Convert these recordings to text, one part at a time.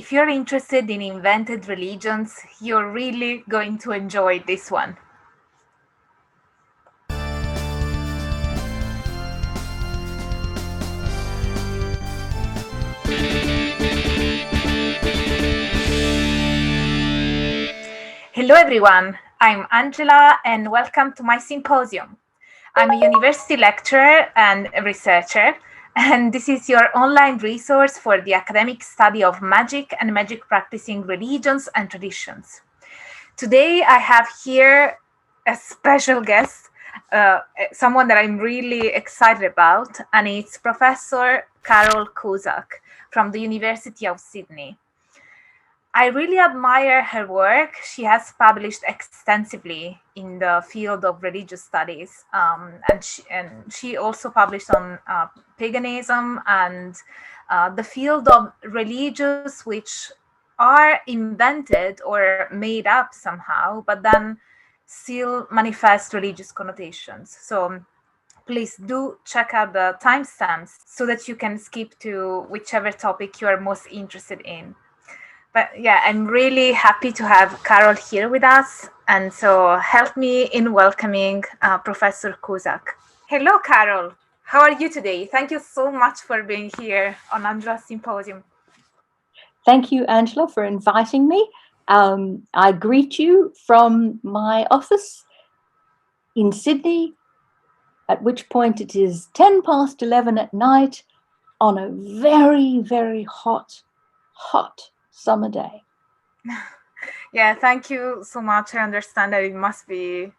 If you're interested in invented religions, you're really going to enjoy this one. Hello everyone, I'm Angela and welcome to my symposium. I'm a university lecturer and a researcher, and this is your online resource for the academic study of magic and magic practicing religions and traditions. Today I have here a special guest, someone that I'm really excited about, and it's Professor Carole Cusack from the University of Sydney. I really admire her work. She has published extensively in the field of religious studies, and she also published on paganism and the field of religions which are invented or made up somehow, but then still manifest religious connotations. So please do check out the timestamps so that you can skip to whichever topic you are most interested in. But yeah, I'm really happy to have Carole here with us. And so help me in welcoming Professor Cusack. Hello, Carole. How are you today? Thank you so much for being here on Angela's Symposium. Thank you, Angela, for inviting me. I greet you from my office in Sydney, at which point it is 11 at night on a very, very hot summer day. Yeah, thank you so much. I understand that it must be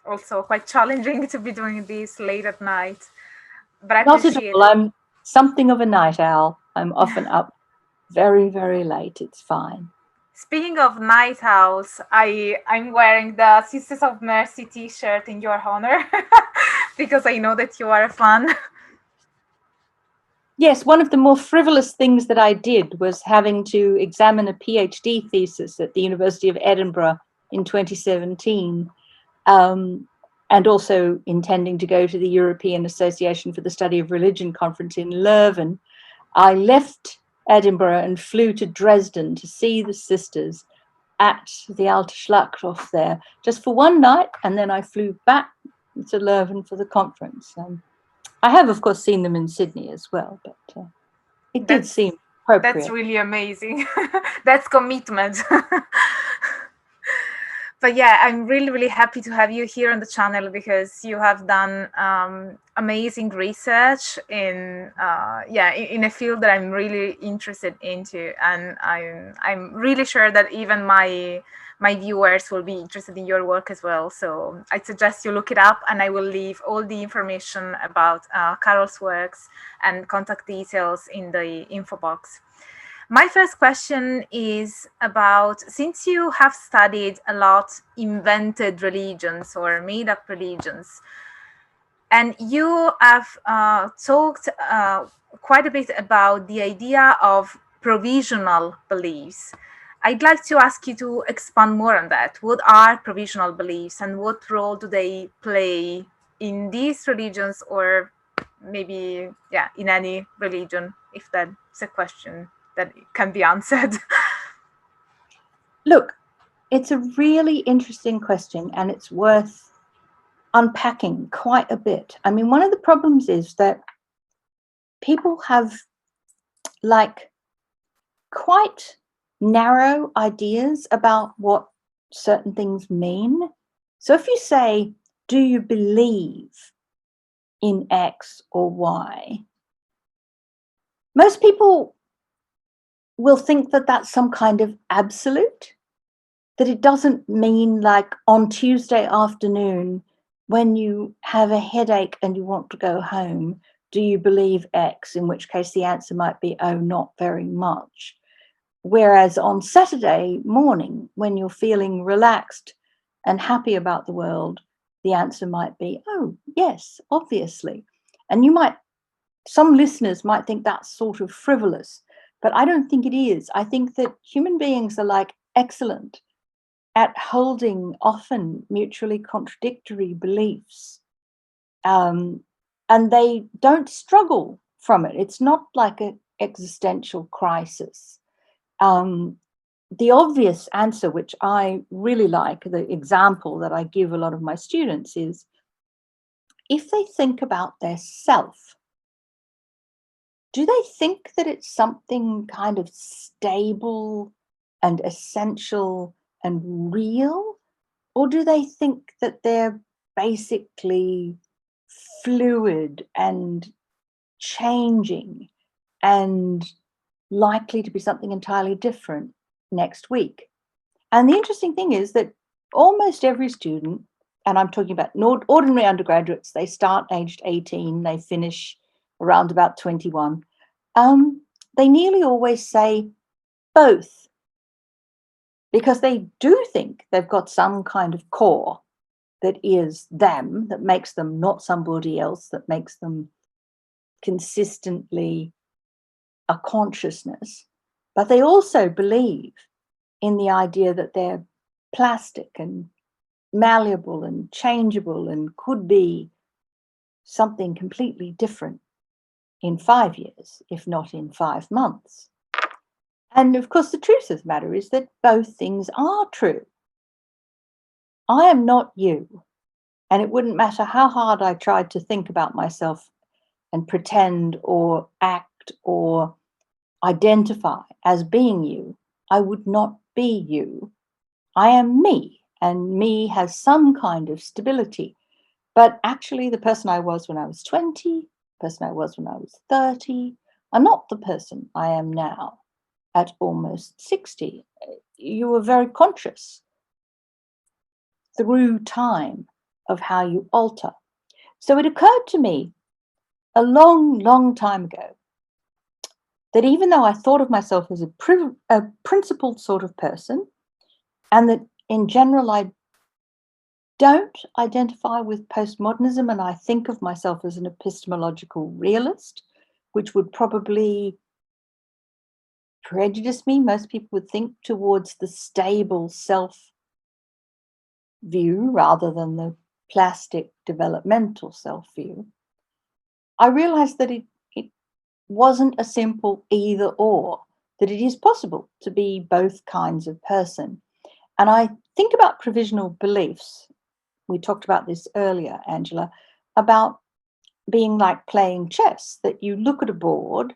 also quite challenging to be doing this late at night. But I Not at all. I'm something of a night owl. I'm often up very, very late. It's fine. Speaking of night owls, I'm wearing the Sisters of Mercy t-shirt in your honor because I know that you are a fan. Yes, one of the more frivolous things that I did was having to examine a PhD thesis at the University of Edinburgh in 2017, and also intending to go to the European Association for the Study of Religion conference in Leuven. I left Edinburgh and flew to Dresden to see the sisters at the Alte Schlachthof there just for one night, and then I flew back to Leuven for the conference. I have, of course, seen them in Sydney as well, but it did seem appropriate. That's really amazing. That's commitment. But yeah, I'm really, really happy to have you here on the channel because you have done amazing research in a field that I'm really interested into, and I'm really sure that even my viewers will be interested in your work as well. So I suggest you look it up, and I will leave all the information about Carole's works and contact details in the info box. My first question is about, since you have studied a lot invented religions or made up religions, and you have talked quite a bit about the idea of provisional beliefs, I'd like to ask you to expand more on that. What are provisional beliefs and what role do they play in these religions, or maybe, yeah, in any religion, if that's a question that can be answered? Look, it's a really interesting question, and it's worth unpacking quite a bit. I mean, one of the problems is that people have quite narrow ideas about what certain things mean. So if you say, do you believe in X or Y? Most people will think that that's some kind of absolute, that it doesn't mean like on Tuesday afternoon when you have a headache and you want to go home, do you believe X? In which case the answer might be, oh, not very much. Whereas on Saturday morning, when you're feeling relaxed and happy about the world, the answer might be, oh, yes, obviously. And some listeners might think that's sort of frivolous, but I don't think it is. I think that human beings are excellent at holding often mutually contradictory beliefs. And they don't struggle from it. It's not like an existential crisis. The obvious answer, which I really like, the example that I give a lot of my students is, if they think about their self, do they think that it's something kind of stable and essential and real? Or do they think that they're basically fluid and changing and likely to be something entirely different next week? And the interesting thing is that almost every student, and I'm talking about ordinary undergraduates, they start aged 18, they finish around about 21, they nearly always say both, because they do think they've got some kind of core that is them, that makes them not somebody else, that makes them consistently a consciousness. But they also believe in the idea that they're plastic and malleable and changeable and could be something completely different in 5 years, if not in 5 months. And of course, the truth of the matter is that both things are true. I am not you. And it wouldn't matter how hard I tried to think about myself and pretend or act or identify as being you, I would not be you. I am me, and me has some kind of stability. But actually, the person I was when I was 20, the person I was when I was 30, are not the person I am now at almost 60. You were very conscious through time of how you alter. So it occurred to me a long, long time ago that even though I thought of myself as a principled sort of person, and that in general I don't identify with postmodernism, and I think of myself as an epistemological realist, which would probably prejudice me. Most people would think towards the stable self view rather than the plastic developmental self view. I realized that it wasn't a simple either or, that it is possible to be both kinds of person. And I think about provisional beliefs. We talked about this earlier, Angela, about being like playing chess, that you look at a board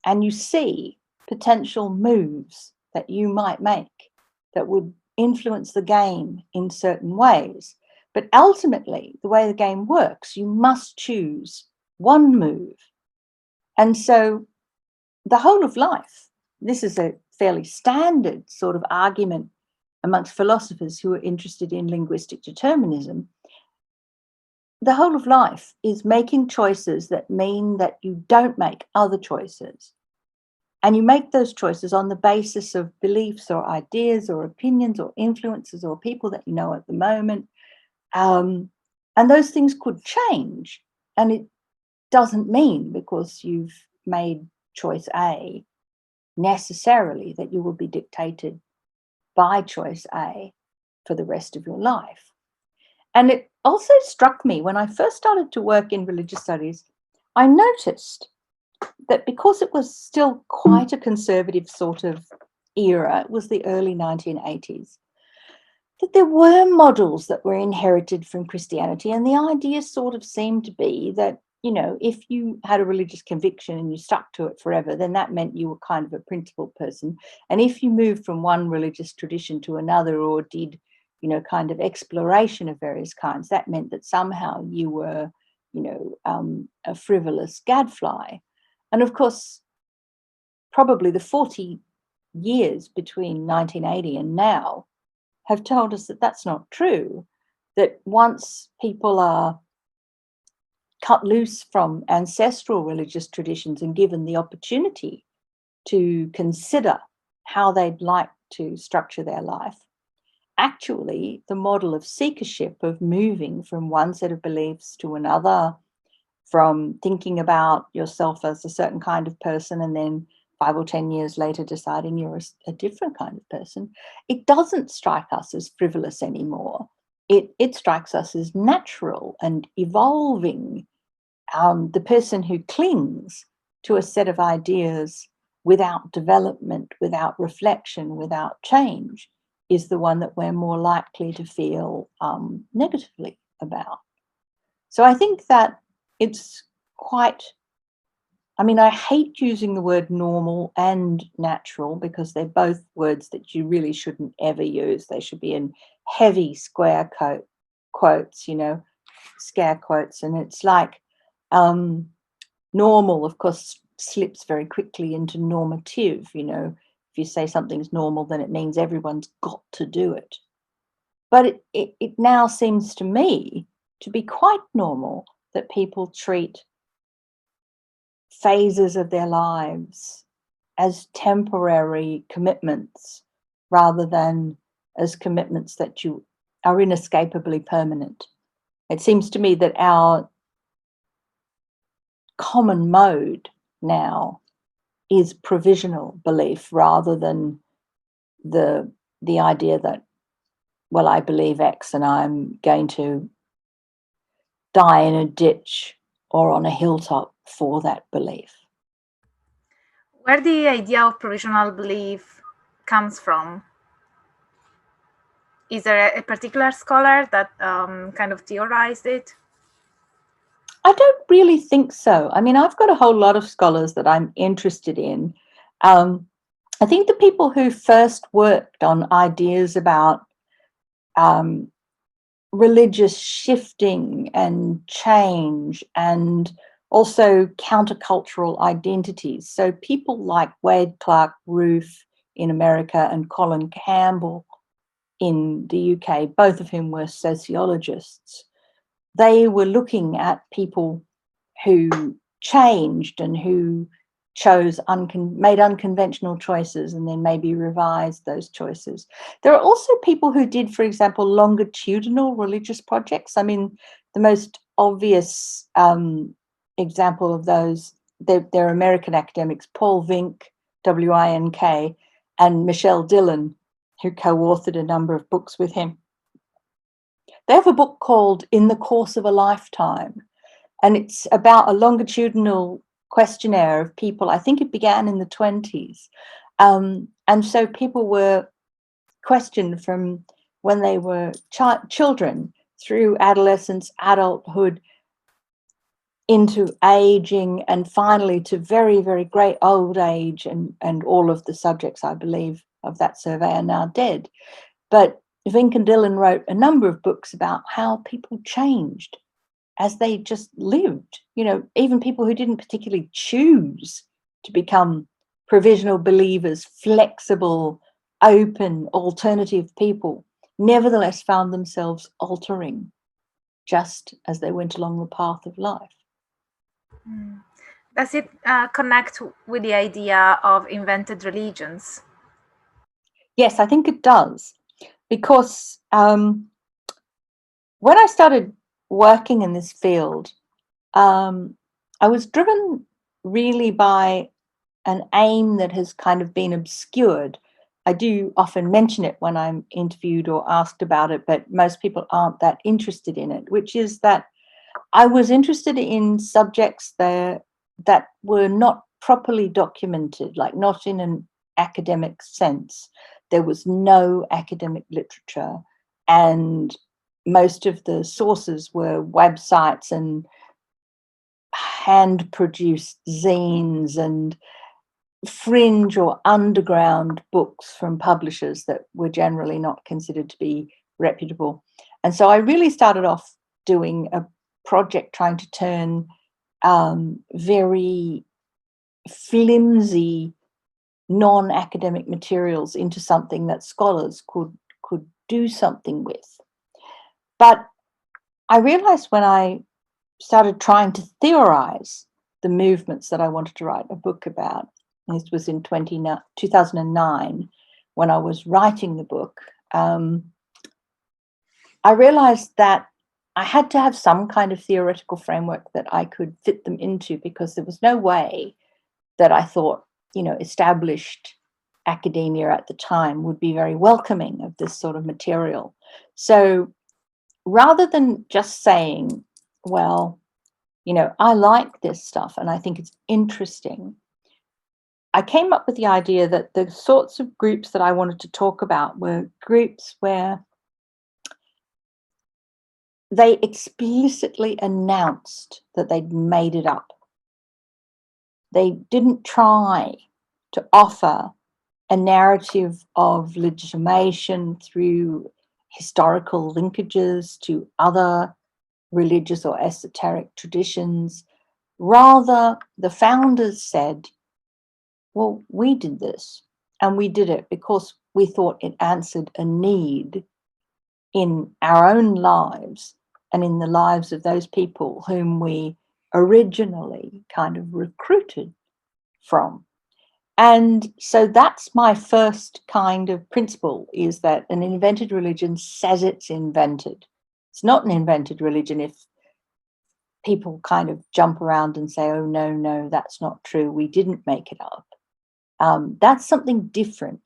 and you see potential moves that you might make that would influence the game in certain ways. But ultimately, the way the game works, you must choose one move. And so the whole of life, this is a fairly standard sort of argument amongst philosophers who are interested in linguistic determinism. The whole of life is making choices that mean that you don't make other choices. And you make those choices on the basis of beliefs or ideas or opinions or influences or people that you know at the moment. And those things could change. And it doesn't mean because you've made choice A necessarily that you will be dictated by choice A for the rest of your life. And it also struck me when I first started to work in religious studies, I noticed that because it was still quite a conservative sort of era, it was the early 1980s, that there were models that were inherited from Christianity. And the idea sort of seemed to be that, you know, if you had a religious conviction and you stuck to it forever, then that meant you were kind of a principled person. And if you moved from one religious tradition to another or did, you know, kind of exploration of various kinds, that meant that somehow you were, you know, a frivolous gadfly. And of course, probably the 40 years between 1980 and now have told us that that's not true, that once people are cut loose from ancestral religious traditions and given the opportunity to consider how they'd like to structure their life, actually the model of seekership, of moving from one set of beliefs to another, from thinking about yourself as a certain kind of person and then 5 or 10 years later deciding you're a different kind of person, it doesn't strike us as frivolous anymore. It strikes us as natural and evolving. The person who clings to a set of ideas without development, without reflection, without change, is the one that we're more likely to feel negatively about. So I think that it's quite, I mean, I hate using the word normal and natural because they're both words that you really shouldn't ever use. They should be in heavy square quotes, you know, scare quotes. And it's like normal, of course, slips very quickly into normative. You know, if you say something's normal, then it means everyone's got to do it. But it now seems to me to be quite normal that people treat phases of their lives as temporary commitments rather than as commitments that you are inescapably permanent. It seems to me that our common mode now is provisional belief rather than the idea that, well, I believe X and I'm going to die in a ditch or on a hilltop for that belief. Where the idea of provisional belief comes from? Is there a particular scholar that kind of theorized it? I don't really think so. I mean, I've got a whole lot of scholars that I'm interested in. I think the people who first worked on ideas about religious shifting and change and also countercultural identities. So people like Wade Clark Ruth in America and Colin Campbell in the UK, both of whom were sociologists, they were looking at people who changed and who chose made unconventional choices and then maybe revised those choices. There are also people who did, for example, longitudinal religious projects. I mean, the most obvious example of those, they're American academics, Paul Vink, W-I-N-K, and Michelle Dillon, who co-authored a number of books with him. They have a book called In the Course of a Lifetime, and it's about a longitudinal questionnaire of people. I think it began in the 1920s. And so people were questioned from when they were children through adolescence, adulthood, into aging, and finally to very, very great old age. And all of the subjects, I believe, of that survey are now dead. But Vink and Dillon wrote a number of books about how people changed as they just lived. You know, even people who didn't particularly choose to become provisional believers, flexible, open, alternative people, nevertheless found themselves altering just as they went along the path of life. Does it connect with the idea of invented religions? Yes, I think it does. Because when I started working in this field, I was driven really by an aim that has kind of been obscured. I do often mention it when I'm interviewed or asked about it, but most people aren't that interested in it, which is that I was interested in subjects that were not properly documented, like not in an academic sense. There was no academic literature, and most of the sources were websites and hand-produced zines and fringe or underground books from publishers that were generally not considered to be reputable. And so I really started off doing a project trying to turn very flimsy non-academic materials into something that scholars could do something with. But I realized when I started trying to theorize the movements that I wanted to write a book about, and this was in 2009 when I was writing the book, I realized that I had to have some kind of theoretical framework that I could fit them into, because there was no way that I thought, you know, established academia at the time would be very welcoming of this sort of material. So rather than just saying, well, you know, I like this stuff and I think it's interesting, I came up with the idea that the sorts of groups that I wanted to talk about were groups where they explicitly announced that they'd made it up. They didn't try to offer a narrative of legitimation through historical linkages to other religious or esoteric traditions. Rather, the founders said, well, we did this, and we did it because we thought it answered a need in our own lives and in the lives of those people whom we originally kind of recruited from. And so that's my first kind of principle, is that an invented religion says it's invented. It's not an invented religion if people kind of jump around and say, oh, no, that's not true. We didn't make it up. That's something different.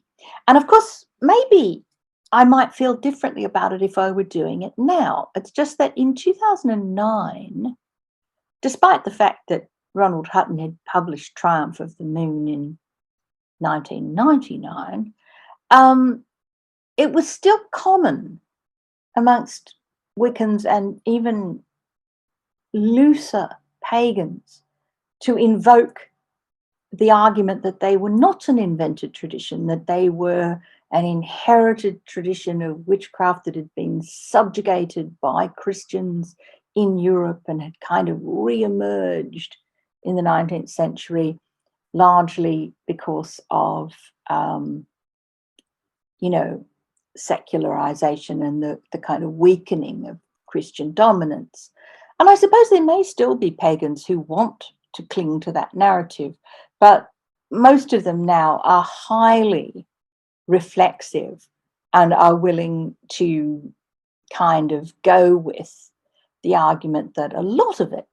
And of course, maybe I might feel differently about it if I were doing it now. It's just that in 2009, despite the fact that Ronald Hutton had published Triumph of the Moon in 1999, it was still common amongst Wiccans and even looser pagans to invoke the argument that they were not an invented tradition, that they were an inherited tradition of witchcraft that had been subjugated by Christians in Europe and had kind of re-emerged in the 19th century, largely because of, secularization and the kind of weakening of Christian dominance. And I suppose there may still be pagans who want to cling to that narrative, but most of them now are highly reflexive and are willing to kind of go with the argument that a lot of it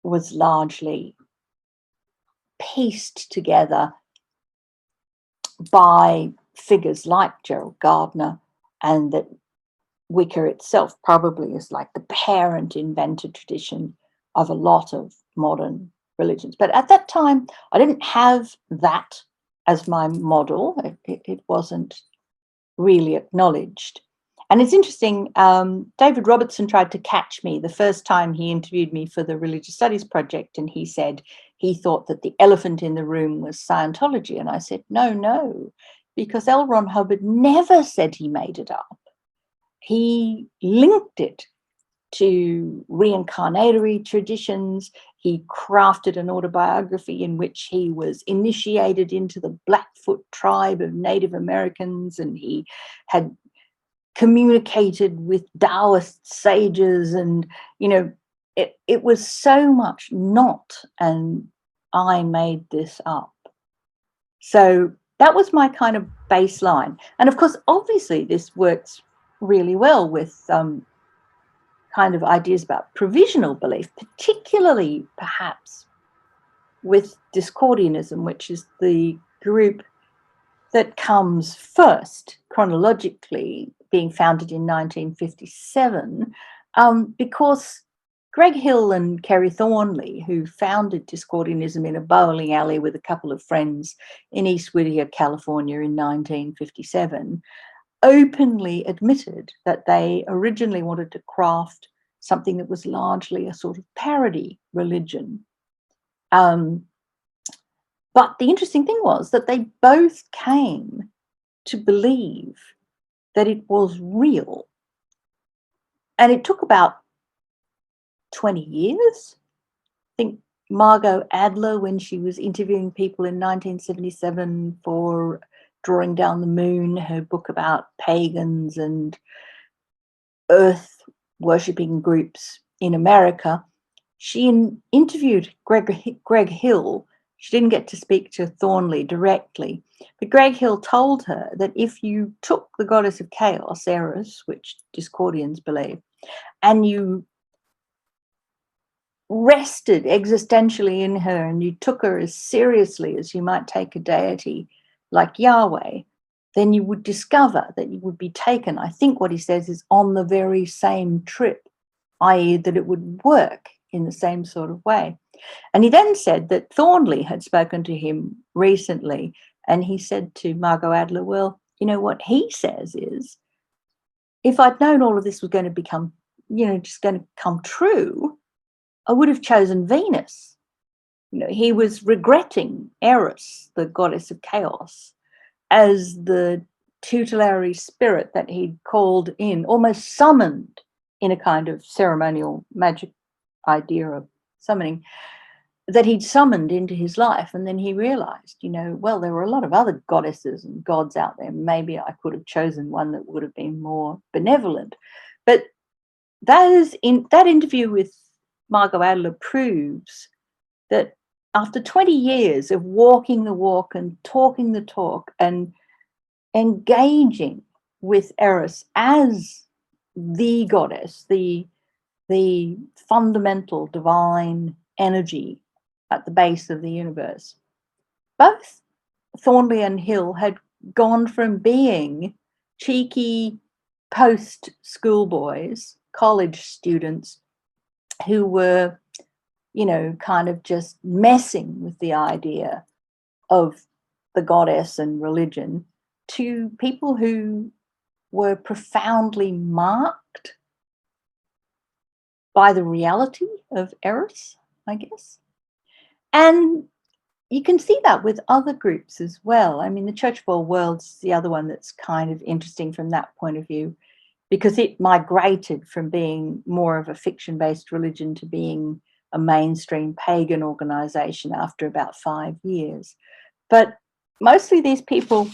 was largely pieced together by figures like Gerald Gardner, and that Wicca itself probably is like the parent invented tradition of a lot of modern religions. But at that time, I didn't have that as my model. It wasn't really acknowledged. And it's interesting, David Robertson tried to catch me the first time he interviewed me for the Religious Studies Project, and he said he thought that the elephant in the room was Scientology. And I said, no, because L. Ron Hubbard never said he made it up. He linked it to reincarnatory traditions. He crafted an autobiography in which he was initiated into the Blackfoot tribe of Native Americans, and he had communicated with Taoist sages, and it was so much not, and I made this up. So that was my kind of baseline. And of course, obviously this works really well with kind of ideas about provisional belief, particularly perhaps with Discordianism, which is the group that comes first chronologically, being founded in 1957, because Greg Hill and Kerry Thornley, who founded Discordianism in a bowling alley with a couple of friends in East Whittier, California in 1957, openly admitted that they originally wanted to craft something that was largely a sort of parody religion. But the interesting thing was that they both came to believe that it was real. And it took about 20 years. I think Margot Adler, when she was interviewing people in 1977 for Drawing Down the Moon, her book about pagans and earth worshipping groups in America, she interviewed Greg Hill. She didn't get to speak to Thornley directly, but Greg Hill told her that if you took the goddess of chaos, Eris, which Discordians believe, and you rested existentially in her and you took her as seriously as you might take a deity like Yahweh, then you would discover that you would be taken, I think what he says is, on the very same trip, i.e. that it would work in the same sort of way. And he then said that Thornley had spoken to him recently, and he said to Margot Adler, well, you know, what he says is, if I'd known all of this was going to become, just going to come true, I would have chosen Venus. He was regretting Eris, the goddess of chaos, as the tutelary spirit that he'd called in, almost summoned in a kind of ceremonial magic idea of summoning, that he'd summoned into his life. And then he realized, well, there were a lot of other goddesses and gods out there. Maybe I could have chosen one that would have been more benevolent. But that interview with Margot Adler proves that after 20 years of walking the walk and talking the talk and engaging with Eris as the goddess, the fundamental divine energy at the base of the universe, both Thornley and Hill had gone from being cheeky post-schoolboys, college students who were, kind of just messing with the idea of the goddess and religion, to people who were profoundly marked by the reality of Eris, I guess. And you can see that with other groups as well. I mean, the Church of All Worlds is the other one that's kind of interesting from that point of view, because it migrated from being more of a fiction-based religion to being a mainstream pagan organization after about 5 years. But mostly these people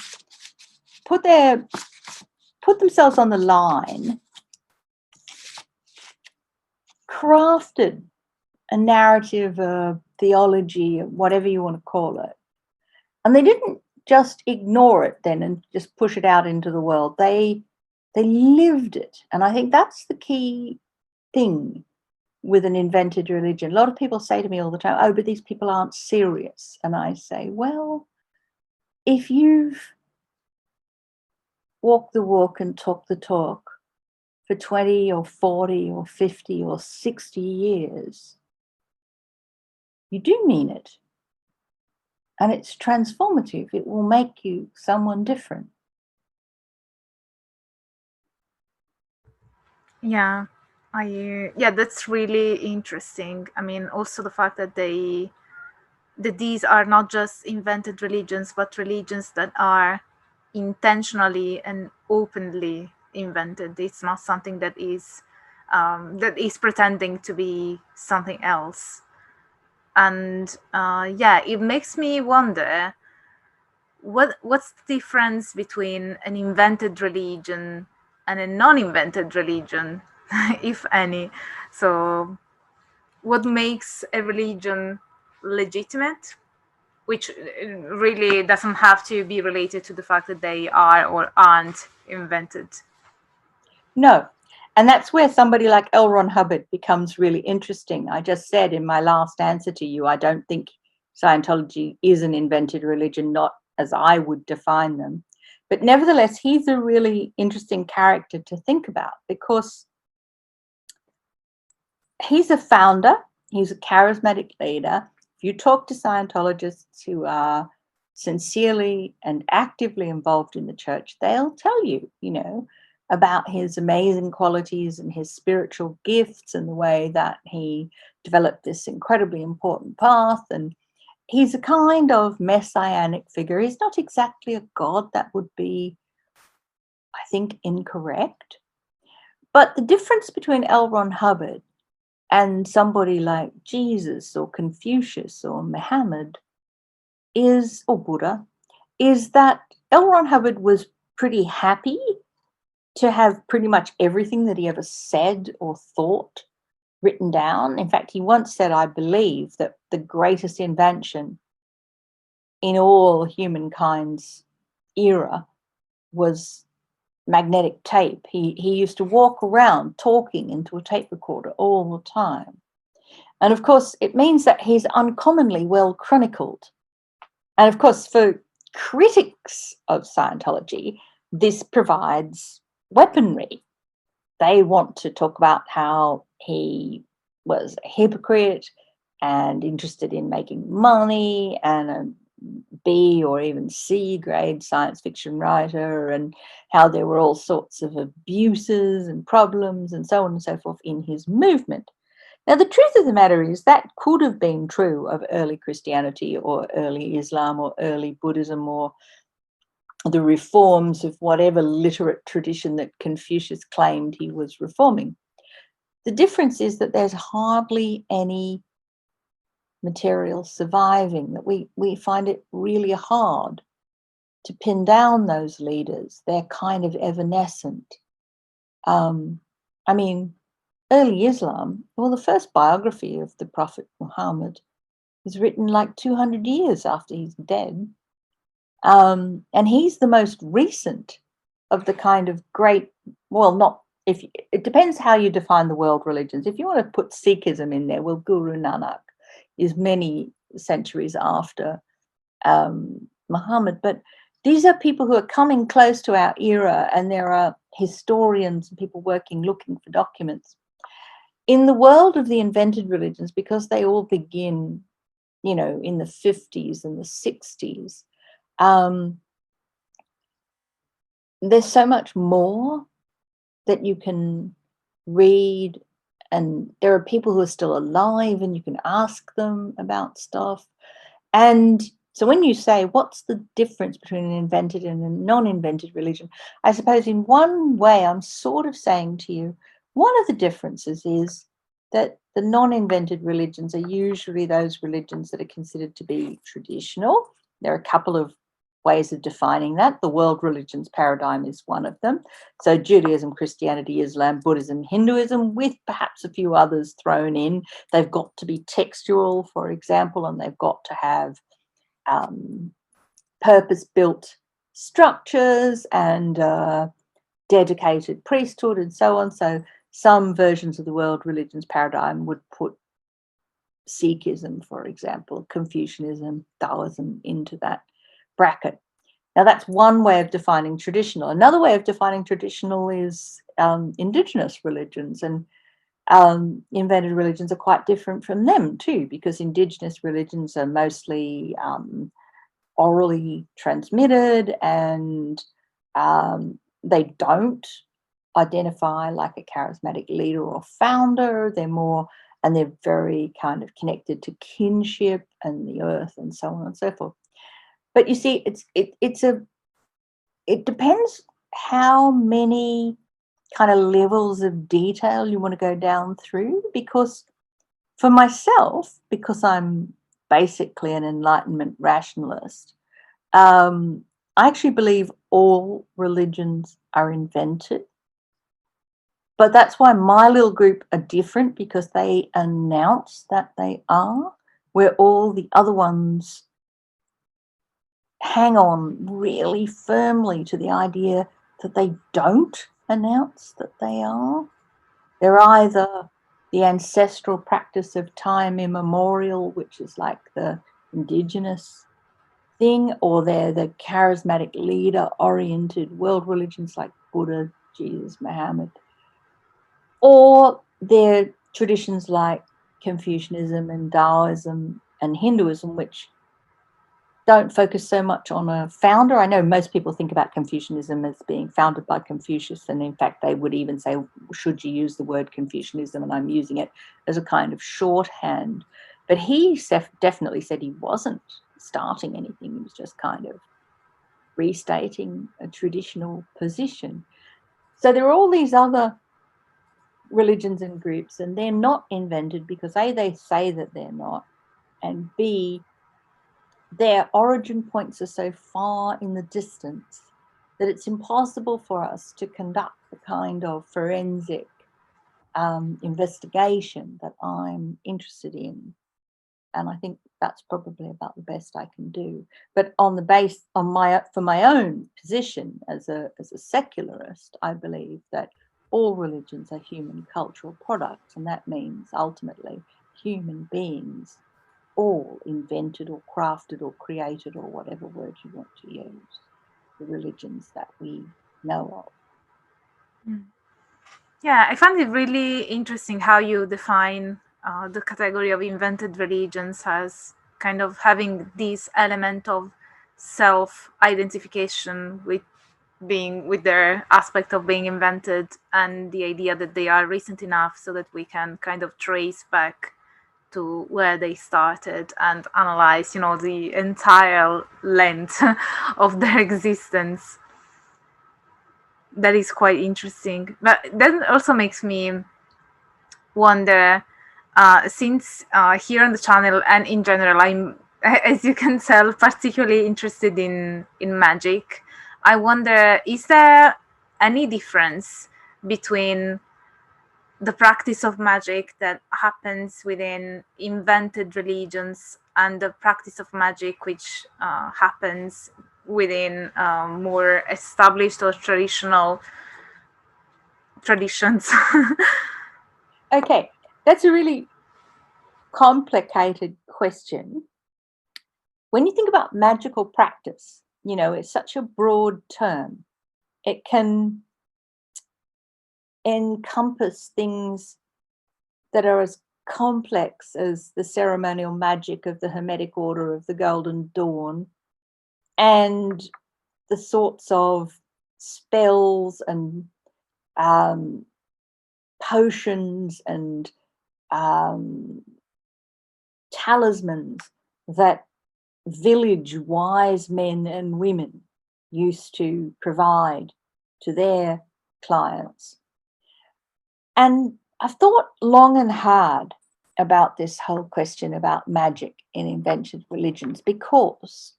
put themselves on the line, crafted a narrative, a theology, whatever you want to call it. And they didn't just ignore it then and just push it out into the world. They lived it. And I think that's the key thing with an invented religion. A lot of people say to me all the time, oh, but these people aren't serious. And I say, well, if you've walked the walk and talked the talk for 20 or 40 or 50 or 60 years, you do mean it. And it's transformative. It will make you someone different. Yeah, that's really interesting. I mean, also the fact that these are not just invented religions, but religions that are intentionally and openly invented. It's not something that is pretending to be something else. And it makes me wonder what's the difference between an invented religion and a non-invented religion, if any. So what makes a religion legitimate, which really doesn't have to be related to the fact that they are or aren't invented? No. And that's where somebody like L. Ron Hubbard becomes really interesting. I just said in my last answer to you, I don't think Scientology is an invented religion, not as I would define them. But nevertheless, he's a really interesting character to think about, because he's a founder, he's a charismatic leader. If you talk to Scientologists who are sincerely and actively involved in the church, they'll tell you, about his amazing qualities and his spiritual gifts and the way that he developed this incredibly important path. And he's a kind of messianic figure. He's not exactly a god. That would be, I think, incorrect. But the difference between L. Ron Hubbard and somebody like Jesus or Confucius or Muhammad or Buddha, is that L. Ron Hubbard was pretty happy to have pretty much everything that he ever said or thought written down. In fact, he once said, I believe that the greatest invention in all humankind's era was magnetic tape. He used to walk around talking into a tape recorder all the time. And of course, it means that he's uncommonly well chronicled. And of course, for critics of Scientology, this provides weaponry. They want to talk about how he was a hypocrite and interested in making money, and a B or even C grade science fiction writer, and how there were all sorts of abuses and problems and so on and so forth in his movement. Now, the truth of the matter is that could have been true of early Christianity or early Islam or early Buddhism or the reforms of whatever literate tradition that Confucius claimed he was reforming. The difference is that there's hardly any material surviving, that we find it really hard to pin down those leaders. They're kind of evanescent. I mean, early Islam, well, the first biography of the Prophet Muhammad was written like 200 years after he's dead. And he's the most recent of the kind of great, well, not, if it depends how you define the world religions. If you want to put Sikhism in there, well, Guru Nanak is many centuries after Muhammad. But these are people who are coming close to our era, and there are historians and people looking for documents. In the world of the invented religions, because they all begin, in the 50s and the 60s, there's so much more that you can read, and there are people who are still alive and you can ask them about stuff. And so when you say, what's the difference between an invented and a non-invented religion? I suppose in one way I'm sort of saying to you, one of the differences is that the non-invented religions are usually those religions that are considered to be traditional. There are a couple of ways of defining that. The world religions paradigm is one of them. So Judaism, Christianity, Islam, Buddhism, Hinduism, with perhaps a few others thrown in. They've got to be textual, for example, and they've got to have purpose-built structures and dedicated priesthood and so on. So some versions of the world religions paradigm would put Sikhism, for example, Confucianism, Taoism into that bracket. Now, that's one way of defining traditional. Another way of defining traditional is indigenous religions, and invented religions are quite different from them too, because indigenous religions are mostly orally transmitted, and they don't identify like a charismatic leader or founder. They're very kind of connected to kinship and the earth and so on and so forth. But you see, it depends how many kind of levels of detail you want to go down through, because for myself, because I'm basically an Enlightenment rationalist, I actually believe all religions are invented. But that's why my little group are different, because they announce that they are, where all the other ones hang on really firmly to the idea that they don't announce that they are. They're either the ancestral practice of time immemorial, which is like the indigenous thing, or they're the charismatic leader-oriented world religions like Buddha, Jesus, Muhammad, or they're traditions like Confucianism and Taoism and Hinduism, which don't focus so much on a founder. I know most people think about Confucianism as being founded by Confucius, and in fact they would even say, should you use the word Confucianism? And I'm using it as a kind of shorthand. But he definitely said he wasn't starting anything. He was just kind of restating a traditional position. So there are all these other religions and groups, and they're not invented because A, they say that they're not, and B, their origin points are so far in the distance that it's impossible for us to conduct the kind of forensic investigation that I'm interested in. And I think that's probably about the best I can do. But for my own position as a secularist, I believe that all religions are human cultural products, and that means ultimately human beings, all invented or crafted or created, or whatever word you want to use, the religions that we know of. Yeah, I find it really interesting how you define the category of invented religions as kind of having this element of self-identification with their aspect of being invented, and the idea that they are recent enough so that we can kind of trace back to where they started and analyze, the entire length of their existence. That is quite interesting. But that also makes me wonder, since here on the channel and in general, I'm, as you can tell, particularly interested in magic. I wonder, is there any difference between the practice of magic that happens within invented religions and the practice of magic which happens within more established or traditional traditions? Okay, that's a really complicated question. When you think about magical practice, it's such a broad term. It can encompass things that are as complex as the ceremonial magic of the Hermetic Order of the Golden Dawn, and the sorts of spells and potions and talismans that village wise men and women used to provide to their clients. And I've thought long and hard about this whole question about magic in invented religions, because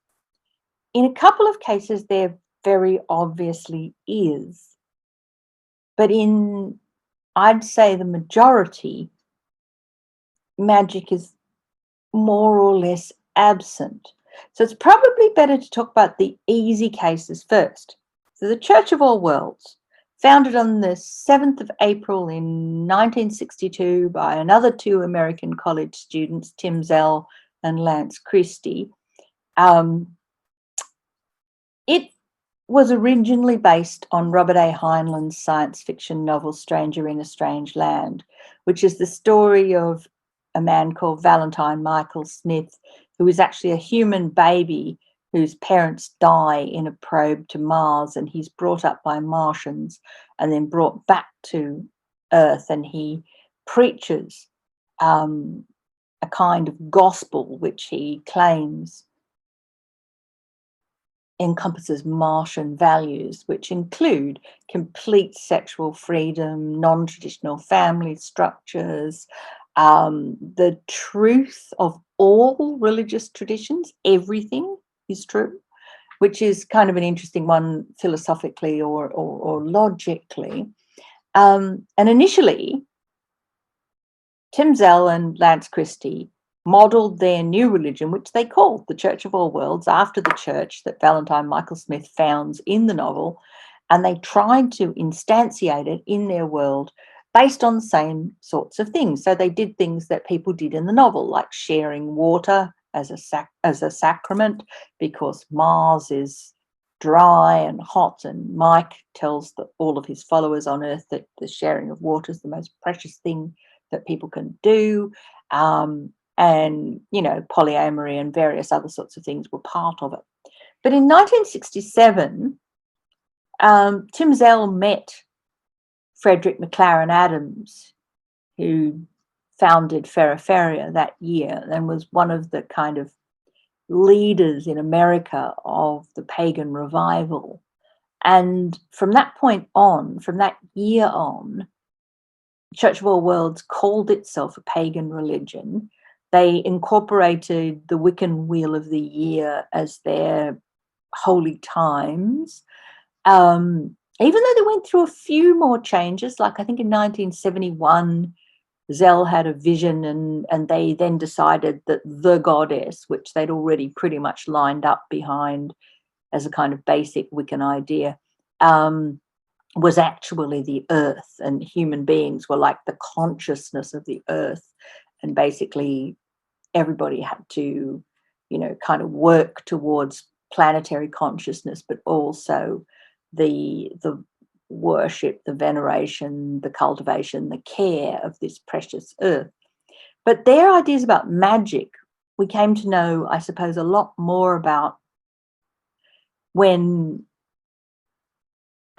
in a couple of cases there very obviously is, but in, I'd say, the majority, magic is more or less absent. So it's probably better to talk about the easy cases first. So the Church of All Worlds, founded on the 7th of April in 1962 by another two American college students, Tim Zell and Lance Christie. It was originally based on Robert A. Heinlein's science fiction novel Stranger in a Strange Land, which is the story of a man called Valentine Michael Smith, who is actually a human baby whose parents die in a probe to Mars, and he's brought up by Martians and then brought back to Earth, and he preaches a kind of gospel which he claims encompasses Martian values, which include complete sexual freedom, non-traditional family structures, the truth of all religious traditions. Everything is true, which is kind of an interesting one philosophically or logically. And initially, Tim Zell and Lance Christie modelled their new religion, which they called the Church of All Worlds, after the church that Valentine Michael Smith founds in the novel, and they tried to instantiate it in their world based on the same sorts of things. So they did things that people did in the novel, like sharing water as a sacrament, because Mars is dry and hot, and Mike tells all of his followers on Earth that the sharing of water is the most precious thing that people can do. And, polyamory and various other sorts of things were part of it. But in 1967, Tim Zell met Frederick McLaren Adams, who founded Ferraferia that year and was one of the kind of leaders in America of the pagan revival. And from that point on, from that year on, Church of All Worlds called itself a pagan religion. They incorporated the Wiccan Wheel of the Year as their holy times. Even though they went through a few more changes, like I think in 1971, Zell had a vision, and they then decided that the goddess, which they'd already pretty much lined up behind as a kind of basic Wiccan idea, was actually the earth, and human beings were like the consciousness of the earth, and basically everybody had to, kind of work towards planetary consciousness, but also the worship, the veneration, the cultivation, the care of this precious earth. But their ideas about magic, we came to know, I suppose, a lot more about when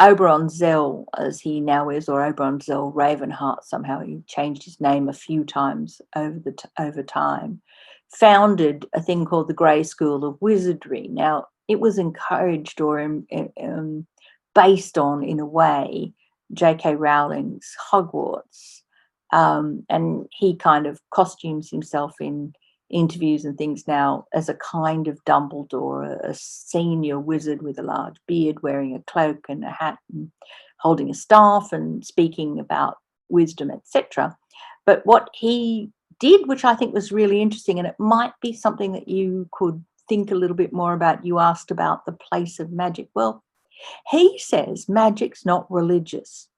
Oberon Zell, as he now is, or Oberon Zell Ravenheart, somehow he changed his name a few times over time, founded a thing called the Grey School of Wizardry. Now, it was encouraged or based on, in a way, J.K. Rowling's Hogwarts, and he kind of costumes himself in interviews and things now as a kind of Dumbledore, a senior wizard with a large beard, wearing a cloak and a hat and holding a staff and speaking about wisdom, etc. But what he did, which I think was really interesting, and it might be something that you could think a little bit more about, you asked about the place of magic. Well, he says magic's not religious.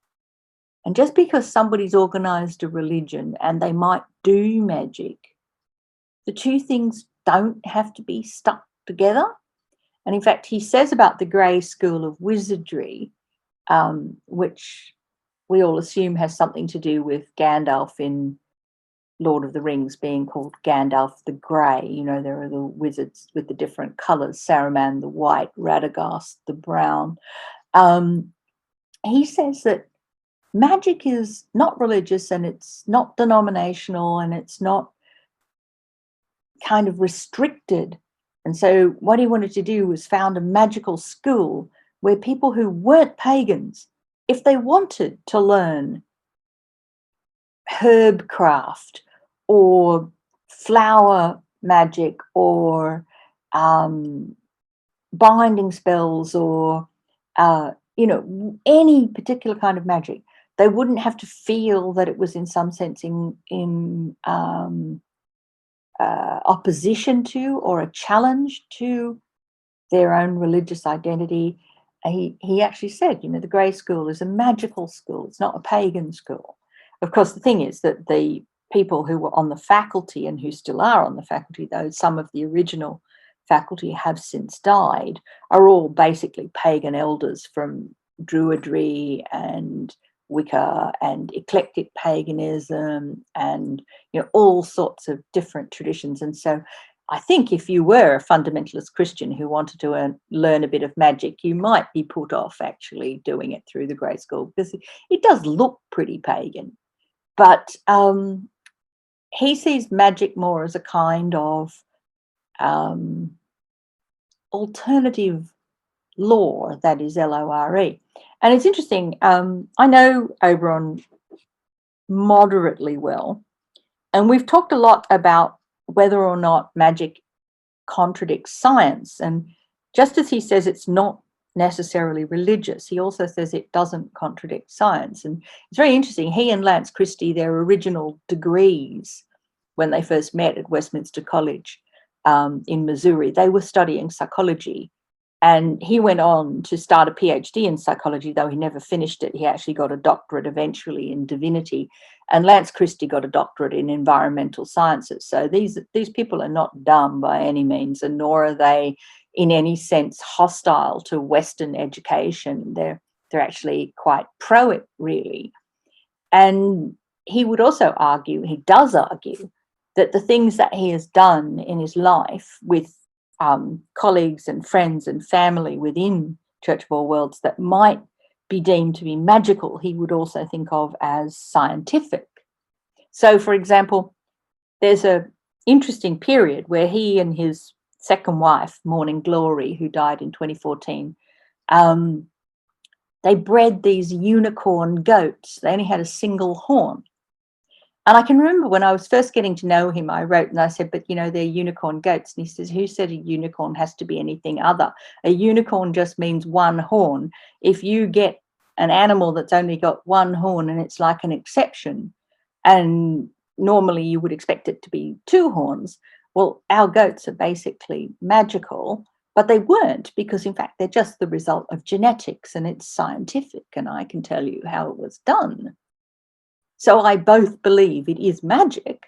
And just because somebody's organized a religion and they might do magic, the two things don't have to be stuck together. And in fact, he says about the Grey School of Wizardry, which we all assume has something to do with Gandalf in Lord of the Rings being called Gandalf the Grey. You know, there are the wizards with the different colours, Saruman the white, Radagast the brown. He says that magic is not religious and it's not denominational and it's not kind of restricted. And so what he wanted to do was found a magical school where people who weren't pagans, if they wanted to learn herb craft or flower magic or binding spells or any particular kind of magic, they wouldn't have to feel that it was in some sense in opposition to or a challenge to their own religious identity. He actually said, the Grey School is a magical school. It's not a pagan school. Of course, the thing is that the people who were on the faculty and who still are on the faculty, though some of the original faculty have since died, are all basically pagan elders from Druidry and Wicca and eclectic paganism and all sorts of different traditions. And so I think if you were a fundamentalist Christian who wanted to learn a bit of magic, you might be put off actually doing it through the Grey School because it does look pretty pagan. But he sees magic more as a kind of alternative lore, that is Lore. And it's interesting, I know Oberon moderately well, and we've talked a lot about whether or not magic contradicts science. And just as he says it's not necessarily religious, he also says it doesn't contradict science. And it's very interesting. He and Lance Christie, their original degrees when they first met at Westminster College in Missouri, they were studying psychology. And he went on to start a PhD in psychology, though he never finished it. He actually got a doctorate eventually in divinity. And Lance Christie got a doctorate in environmental sciences. So these people are not dumb by any means, and nor are they in any sense hostile to Western education. They're actually quite pro it, really. And he would also argue, he does argue, that the things that he has done in his life with colleagues and friends and family within Church of All Worlds that might be deemed to be magical, he would also think of as scientific. So, for example, there's an interesting period where he and his second wife, Morning Glory, who died in 2014, they bred these unicorn goats. They only had a single horn. And I can remember when I was first getting to know him, I wrote and I said, but they're unicorn goats. And he says, who said a unicorn has to be anything other? A unicorn just means one horn. If you get an animal that's only got one horn and it's like an exception, and normally you would expect it to be two horns, well, our goats are basically magical, but they weren't, because in fact they're just the result of genetics and it's scientific, and I can tell you how it was done. So I both believe it is magic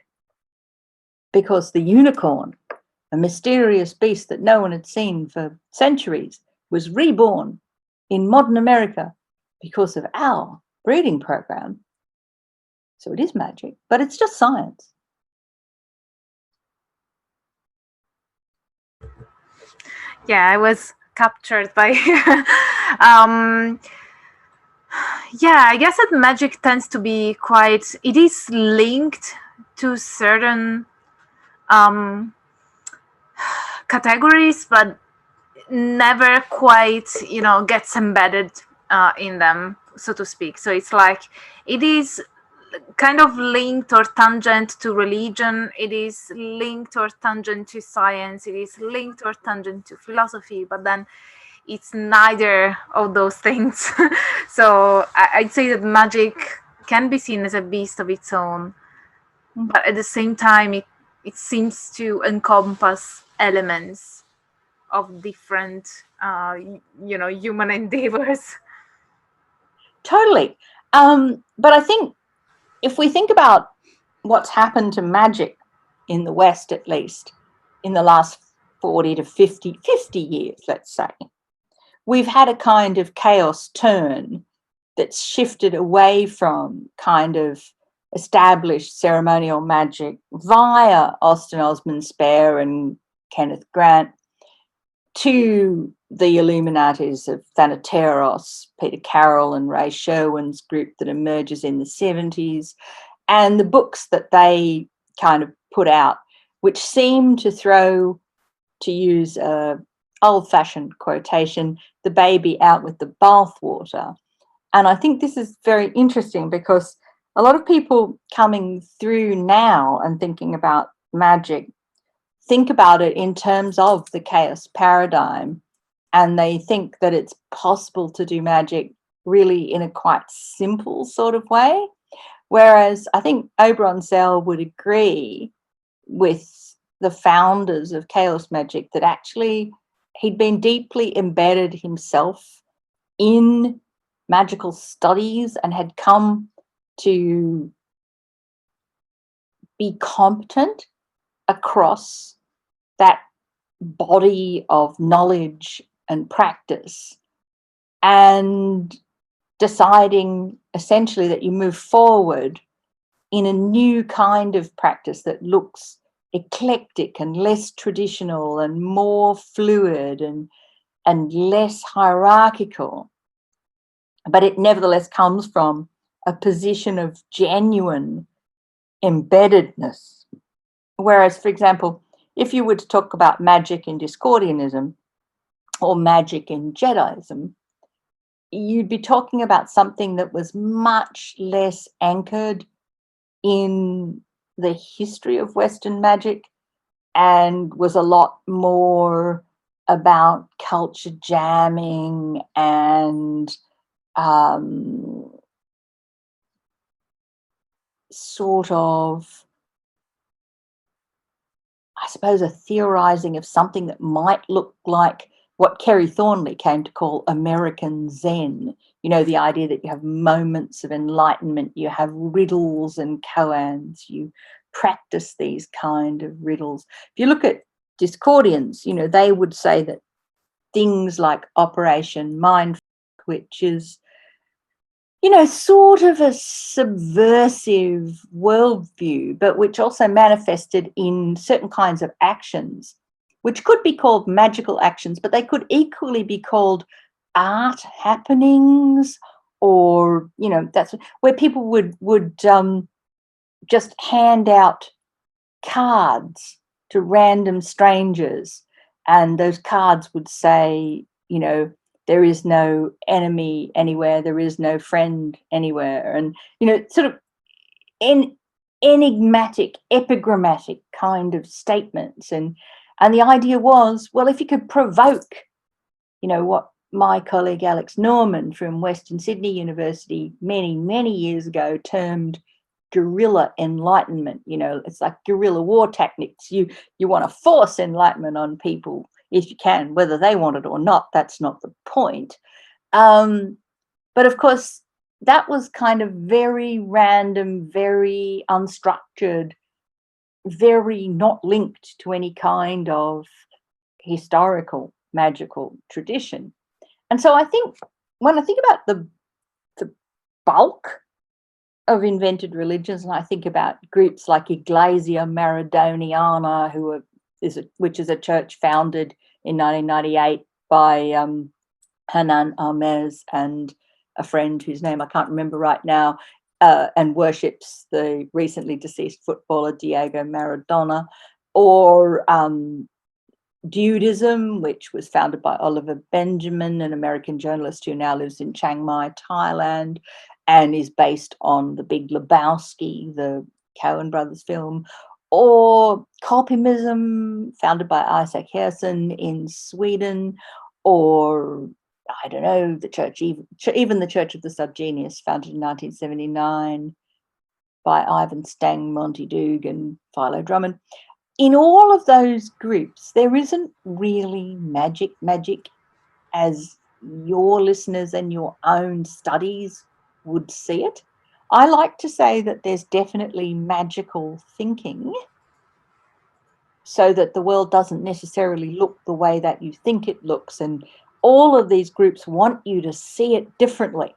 because the unicorn, a mysterious beast that no one had seen for centuries, was reborn in modern America because of our breeding program. So it is magic, but it's just science. Yeah, I was captured by yeah, I guess that magic tends to be quite, it is linked to certain categories, but never quite, gets embedded in them, so to speak. So it's like it is kind of linked or tangent to religion, it is linked or tangent to science, it is linked or tangent to philosophy, but then it's neither of those things. So I'd say that magic can be seen as a beast of its own, but at the same time it seems to encompass elements of different human endeavors. Totally. But I think if we think about what's happened to magic in the West, at least in the last 40 to 50 years, let's say, we've had a kind of chaos turn that's shifted away from kind of established ceremonial magic via Austin Osman Spare and Kenneth Grant to the Illuminatis of Thanateros, Peter Carroll and Ray Sherwin's group that emerges in the 70s, and the books that they kind of put out, which seem to throw, to use a old-fashioned quotation, the baby out with the bathwater. And I think this is very interesting because a lot of people coming through now and thinking about magic think about it in terms of the chaos paradigm, and they think that it's possible to do magic really in a quite simple sort of way. Whereas I think Oberon Zell would agree with the founders of chaos magic that actually he'd been deeply embedded himself in magical studies and had come to be competent across that body of knowledge and practice, and deciding essentially that you move forward in a new kind of practice that looks eclectic and less traditional and more fluid and less hierarchical. But it nevertheless comes from a position of genuine embeddedness. Whereas, for example, if you were to talk about magic in Discordianism or magic in Jediism, you'd be talking about something that was much less anchored in the history of Western magic and was a lot more about culture jamming and sort of, I suppose, a theorizing of something that might look like what Kerry Thornley came to call American Zen. You know, the idea that you have moments of enlightenment, you have riddles and koans, you practice these kind of riddles. If you look at Discordians, you know, they would say that things like Operation Mindfuck, which is, you know, sort of a subversive worldview, but which also manifested in certain kinds of actions, which could be called magical actions, but they could equally be called art happenings, or, you know, that's where people would just hand out cards to random strangers, and those cards would say, you know, there is no enemy anywhere, there is no friend anywhere, and, you know, sort of enigmatic, epigrammatic kind of statements. And the idea was, well, if you could provoke, you know, what my colleague Alex Norman from Western Sydney University many years ago termed guerrilla enlightenment. You know, it's like guerrilla war tactics. You want to force enlightenment on people if you can, whether they want it or not. That's not the point. But of course, that was kind of very random, very unstructured, very not linked to any kind of historical magical tradition. And so I think when I think about the bulk of invented religions, and I think about groups like Iglesia Maradoniana, which is a church founded in 1998 by Hanan Ahmez and a friend whose name I can't remember right now, and worships the recently deceased footballer Diego Maradona, or Dudism, which was founded by Oliver Benjamin, an American journalist who now lives in Chiang Mai, Thailand, and is based on The Big Lebowski, the Coen brothers film, or Copimism, founded by Isaac Herson in Sweden, or I don't know, the church, even the Church of the Subgenius, founded in 1979 by Ivan Stang, Monty Doog, and Philo Drummond. In all of those groups, there isn't really magic as your listeners and your own studies would see it. I like to say that there's definitely magical thinking, so that the world doesn't necessarily look the way that you think it looks. And all of these groups want you to see it differently.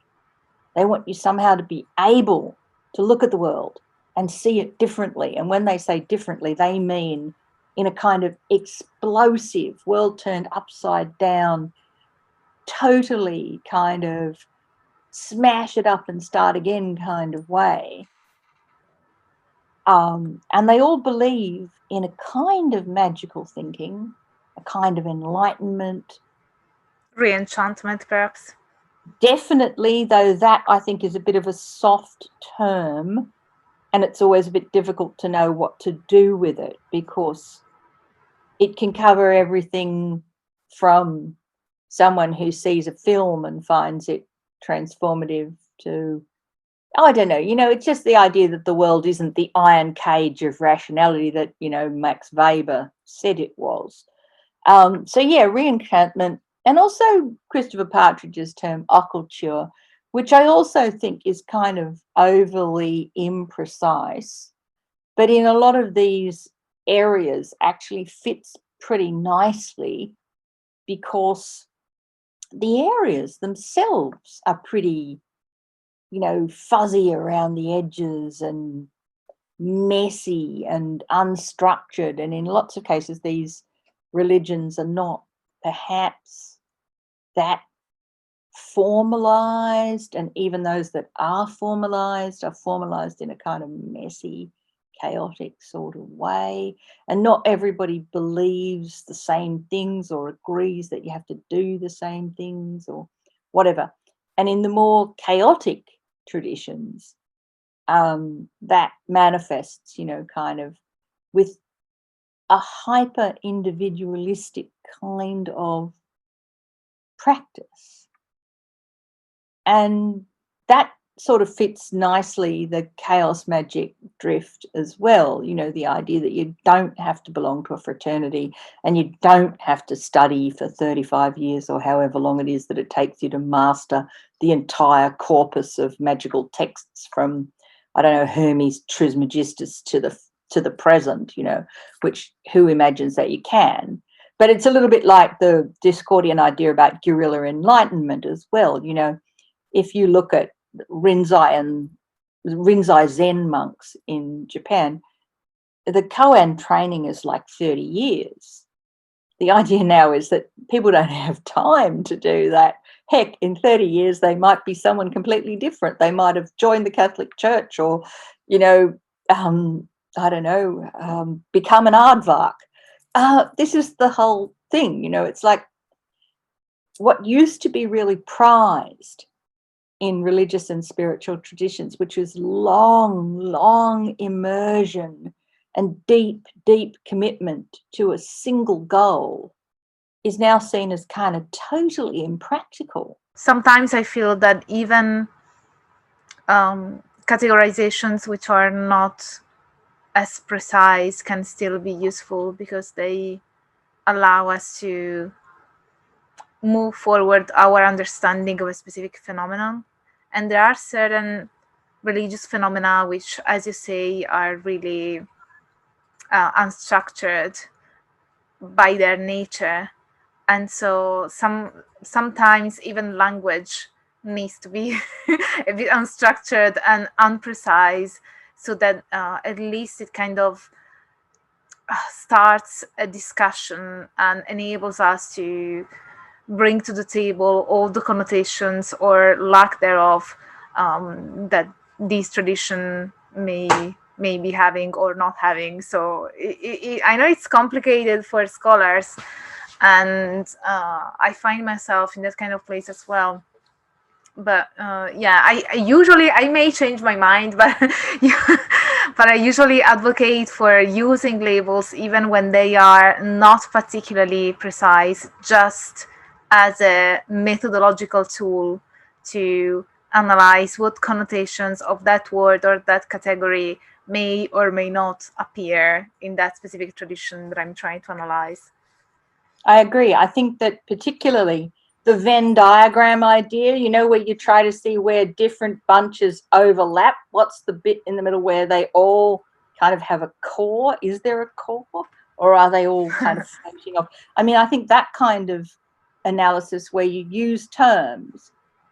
They want you somehow to be able to look at the world and see it differently. And when they say differently, they mean in a kind of explosive, world turned upside down, totally kind of smash it up and start again kind of way. And they all believe in a kind of magical thinking, a kind of enlightenment. Re-enchantment, perhaps. Definitely, though that I think is a bit of a soft term, and it's always a bit difficult to know what to do with it, because it can cover everything from someone who sees a film and finds it transformative to, I don't know, it's just the idea that the world isn't the iron cage of rationality that, Max Weber said it was. So yeah, reenchantment, and also Christopher Partridge's term occulture, which I also think is kind of overly imprecise, but in a lot of these areas actually fits pretty nicely, because the areas themselves are pretty, fuzzy around the edges and messy and unstructured. And in lots of cases, these religions are not perhaps that formalized, and even those that are formalized in a kind of messy, chaotic sort of way. And not everybody believes the same things or agrees that you have to do the same things or whatever. And in the more chaotic traditions, that manifests, kind of with a hyper individualistic kind of practice. And that sort of fits nicely the chaos magic drift as well. The idea that you don't have to belong to a fraternity, and you don't have to study for 35 years or however long it is that it takes you to master the entire corpus of magical texts from, I don't know, Hermes Trismegistus to the present, which who imagines that you can. But it's a little bit like the Discordian idea about guerrilla enlightenment as well. If you look at Rinzai Zen monks in Japan, the koan training is like 30 years. The idea now is that people don't have time to do that. Heck, in 30 years, they might be someone completely different. They might have joined the Catholic Church, or, I don't know, become an aardvark. This is the whole thing. It's like what used to be really prized in religious and spiritual traditions, which was long immersion and deep commitment to a single goal, is now seen as kind of totally impractical. Sometimes I feel that even categorizations which are not as precise can still be useful, because they allow us to move forward our understanding of a specific phenomenon. And there are certain religious phenomena which, as you say, are really unstructured by their nature. And so sometimes even language needs to be a bit unstructured and unprecise, so that at least it kind of starts a discussion and enables us to bring to the table all the connotations or lack thereof that these tradition may be having or not having. So I know it's complicated for scholars, and I find myself in that kind of place as well. But yeah, I usually, I may change my mind, but but I usually advocate for using labels even when they are not particularly precise, just as a methodological tool to analyze what connotations of that word or that category may or may not appear in that specific tradition that I'm trying to analyze. I agree. I think that particularly the Venn diagram idea, you know, where you try to see where different bunches overlap, what's the bit in the middle where they all kind of have a core? Is there a core, or are they all kind of floating off? I mean, I think that kind of analysis where you use terms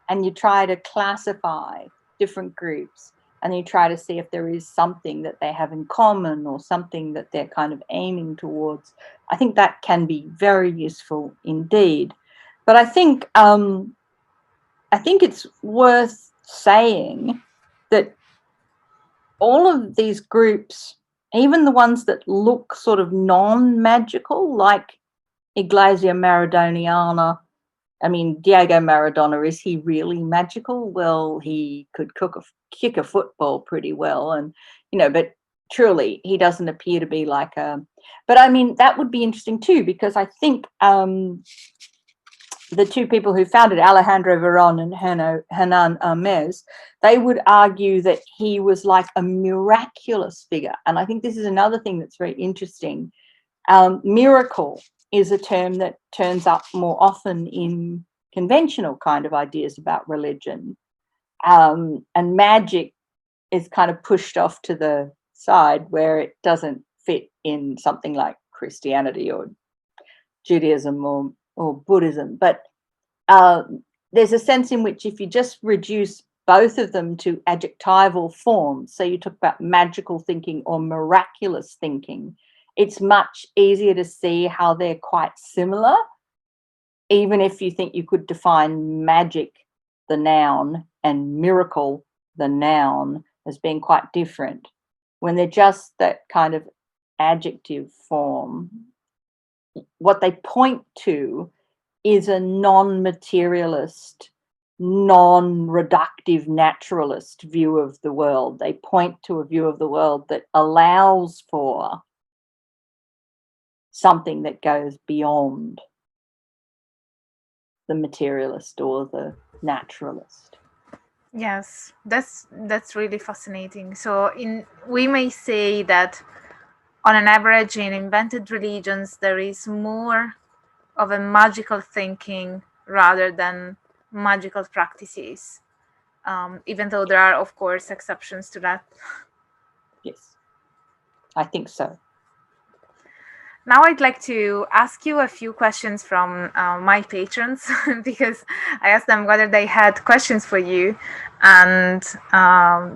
and you try to classify different groups and you try to see if there is something that they have in common or something that they're kind of aiming towards, I think that can be very useful indeed. But I think it's worth saying that all of these groups, even the ones that look sort of non-magical, like Iglesia Maradoniana, I mean, Diego Maradona, is he really magical? Well, he could kick a football pretty well, and you know, but truly, he doesn't appear to be like a. But I mean, that would be interesting too, because I think the two people who founded Alejandro Veron and Hernan Hermes, they would argue that he was like a miraculous figure, and I think this is another thing that's very interesting. Miracle is a term that turns up more often in conventional kind of ideas about religion. And magic is kind of pushed off to the side where it doesn't fit in something like Christianity or Judaism or Buddhism. But there's a sense in which if you just reduce both of them to adjectival forms, so you talk about magical thinking or miraculous thinking, it's much easier to see how they're quite similar, even if you think you could define magic, the noun, and miracle, the noun, as being quite different. When they're just that kind of adjective form, what they point to is a non-materialist, non-reductive naturalist view of the world. They point to a view of the world that allows for something that goes beyond the materialist or the naturalist. Yes, that's really fascinating. So we may say that on an average in invented religions there is more of a magical thinking rather than magical practices, even though there are of course exceptions to that. Yes, I think so. Now I'd like to ask you a few questions from my patrons because I asked them whether they had questions for you, and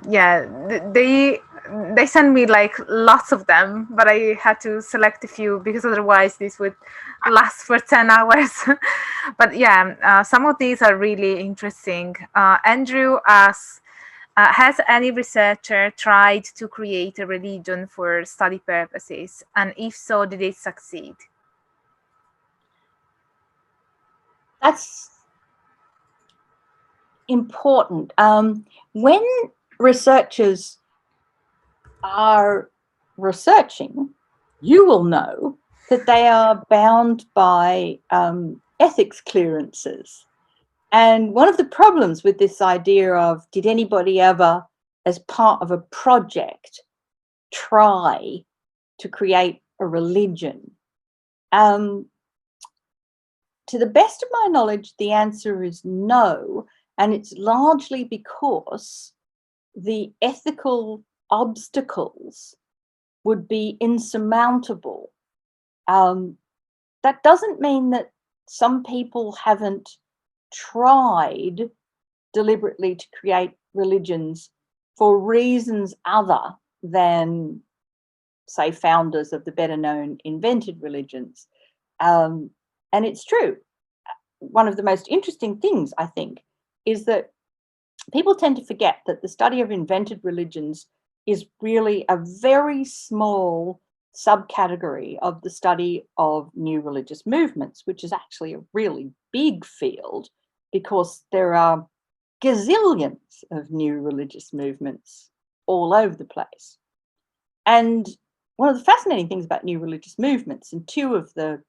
yeah, they sent me like lots of them, but I had to select a few because otherwise this would last for 10 hours. But yeah, some of these are really interesting. Andrew asks, has any researcher tried to create a religion for study purposes? And if so, did it succeed? That's important. When researchers are researching, you will know that they are bound by ethics clearances. And one of the problems with this idea of did anybody ever, as part of a project, try to create a religion? To the best of my knowledge, the answer is no. And it's largely because the ethical obstacles would be insurmountable. That doesn't mean that some people haven't tried deliberately to create religions for reasons other than say, founders of the better known invented religions. And it's true. One of the most interesting things, I think, is that people tend to forget that the study of invented religions is really a very small subcategory of the study of new religious movements, which is actually a really big field because there are gazillions of new religious movements all over the place. And one of the fascinating things about new religious movements, and two of the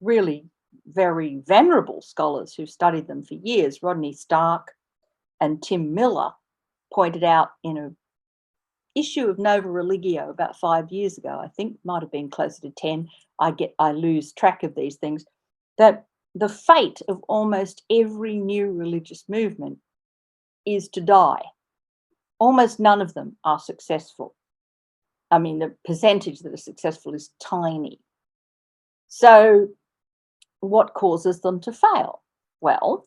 really very venerable scholars who studied them for years, Rodney Stark and Tim Miller, pointed out in an issue of Nova Religio about 5 years ago, I think might have been closer to 10, I lose track of these things, that the fate of almost every new religious movement is to die. Almost none of them are successful. I mean, the percentage that are successful is tiny. So what causes them to fail? Well,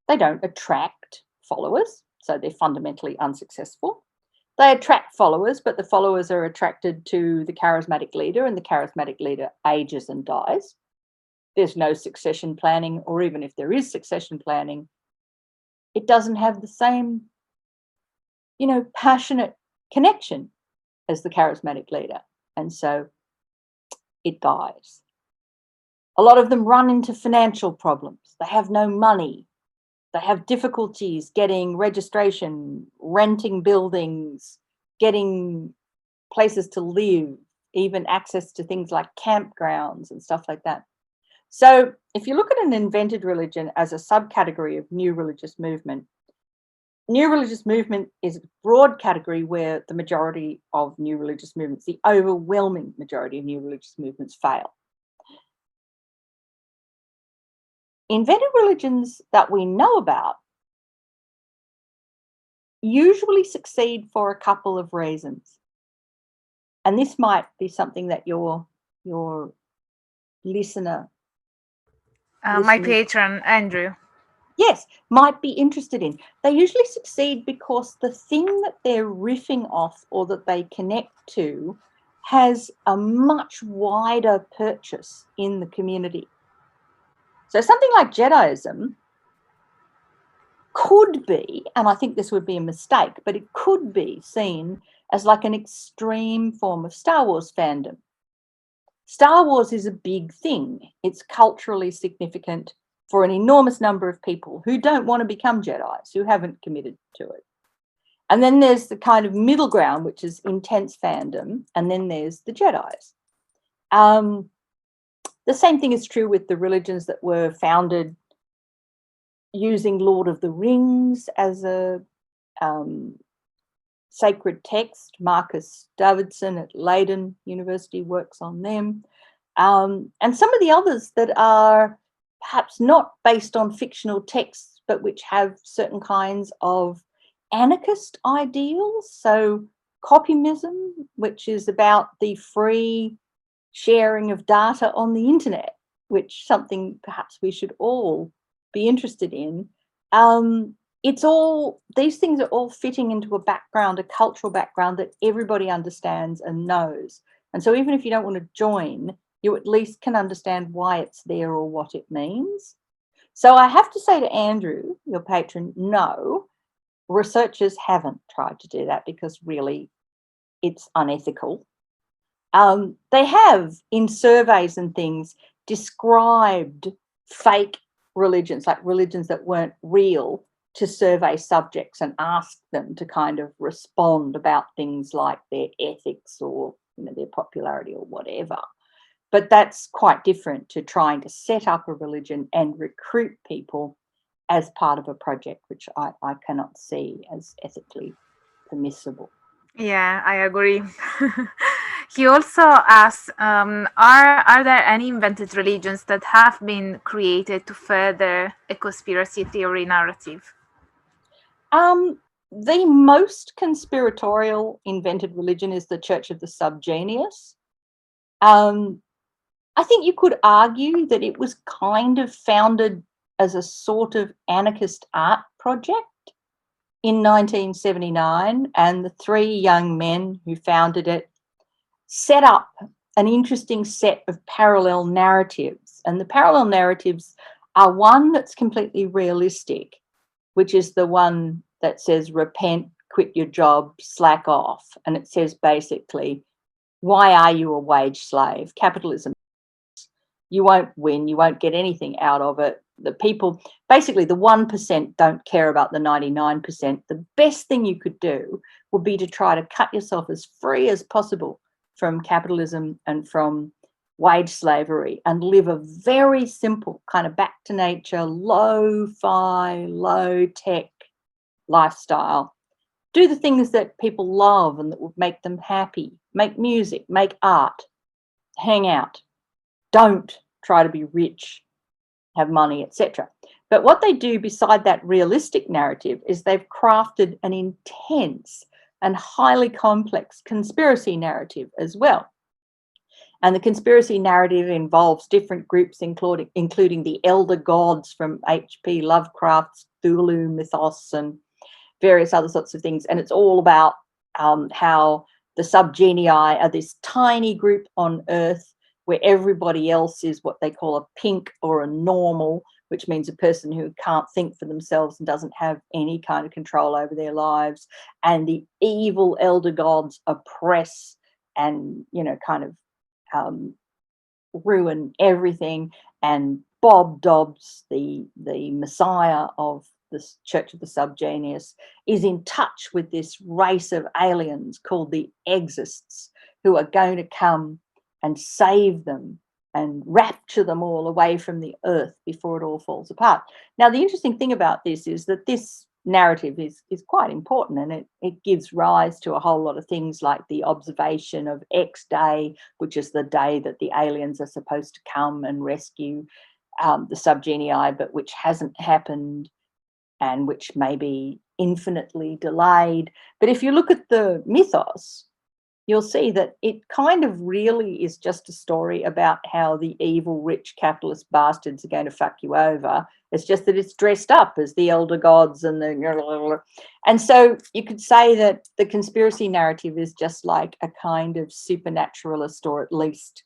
they don't attract followers, so they're fundamentally unsuccessful. They attract followers, but the followers are attracted to the charismatic leader, and the charismatic leader ages and dies. There's no succession planning, or even if there is succession planning, it doesn't have the same, passionate connection as the charismatic leader. And so it dies. A lot of them run into financial problems. They have no money. They have difficulties getting registration, renting buildings, getting places to live, even access to things like campgrounds and stuff like that. So if you look at an invented religion as a subcategory of new religious movement is a broad category where the majority of new religious movements, the overwhelming majority of new religious movements, fail. Invented religions that we know about usually succeed for a couple of reasons. And this might be something that your listener, my patron, Andrew. Yes, might be interested in. They usually succeed because the thing that they're riffing off or that they connect to has a much wider purchase in the community. So something like Jediism could be, and I think this would be a mistake, but it could be seen as like an extreme form of Star Wars fandom. Star Wars is a big thing. It's culturally significant for an enormous number of people who don't want to become Jedis, who haven't committed to it. And then there's the kind of middle ground, which is intense fandom, and then there's the Jedis. The same thing is true with the religions that were founded using Lord of the Rings as a sacred text. Marcus Davidson at Leiden University works on them. And some of the others that are perhaps not based on fictional texts, but which have certain kinds of anarchist ideals. So copymism, which is about the free sharing of data on the internet, which something perhaps we should all be interested in. These things are all fitting into a background, a cultural background that everybody understands and knows. And so even if you don't want to join, you at least can understand why it's there or what it means. So I have to say to Andrew, your patron, no, researchers haven't tried to do that because really it's unethical. They have, in surveys and things, described fake religions, like religions that weren't real, to survey subjects and ask them to kind of respond about things like their ethics or their popularity or whatever. But that's quite different to trying to set up a religion and recruit people as part of a project, which I cannot see as ethically permissible. Yeah, I agree. He also asks, are there any invented religions that have been created to further a conspiracy theory narrative? The most conspiratorial invented religion is the Church of the Subgenius. I think you could argue that it was kind of founded as a sort of anarchist art project in 1979, and the three young men who founded it set up an interesting set of parallel narratives. And the parallel narratives are one that's completely realistic, which is the one that says repent, quit your job, slack off. And it says basically, why are you a wage slave? Capitalism. You won't win. You won't get anything out of it. The people, basically the 1% don't care about the 99%. The best thing you could do would be to try to cut yourself as free as possible from capitalism and from wage slavery and live a very simple kind of back to nature, low-fi, low-tech lifestyle. Do the things that people love and that would make them happy. Make music, make art, hang out. Don't try to be rich, have money, etc. But what they do beside that realistic narrative is they've crafted an intense and highly complex conspiracy narrative as well. And the conspiracy narrative involves different groups, including the elder gods from H.P. Lovecraft's Cthulhu mythos and various other sorts of things. And it's all about how the subgenii are this tiny group on Earth where everybody else is what they call a pink or a normal, which means a person who can't think for themselves and doesn't have any kind of control over their lives. And the evil elder gods oppress and, kind of ruin everything. And Bob Dobbs, the messiah of the Church of the Subgenius, is in touch with this race of aliens called the Exists, who are going to come and save them and rapture them all away from the earth before it all falls apart. Now, the interesting thing about this is that this narrative is quite important, and it gives rise to a whole lot of things like the observation of X Day, which is the day that the aliens are supposed to come and rescue the subgenii, but which hasn't happened and which may be infinitely delayed. But if you look at the mythos, you'll see that it kind of really is just a story about how the evil, rich capitalist bastards are going to fuck you over. It's just that it's dressed up as the elder gods and and so you could say that the conspiracy narrative is just like a kind of supernaturalist, or at least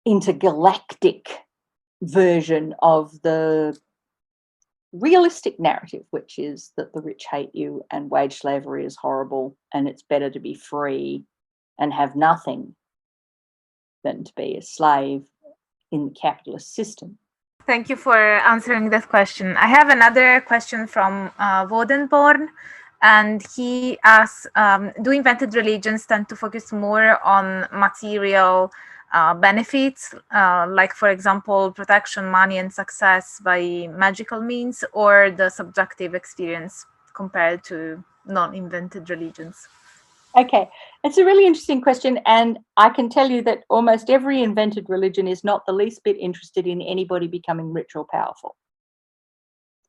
intergalactic version of the realistic narrative, which is that the rich hate you and wage slavery is horrible and it's better to be free and have nothing than to be a slave in the capitalist system. Thank you for answering that question. I have another question from Wodenborn, and he asks, do invented religions tend to focus more on material benefits, like, for example, protection, money, and success by magical means, or the subjective experience compared to non-invented religions? Okay, it's a really interesting question, and I can tell you that almost every invented religion is not the least bit interested in anybody becoming rich or powerful.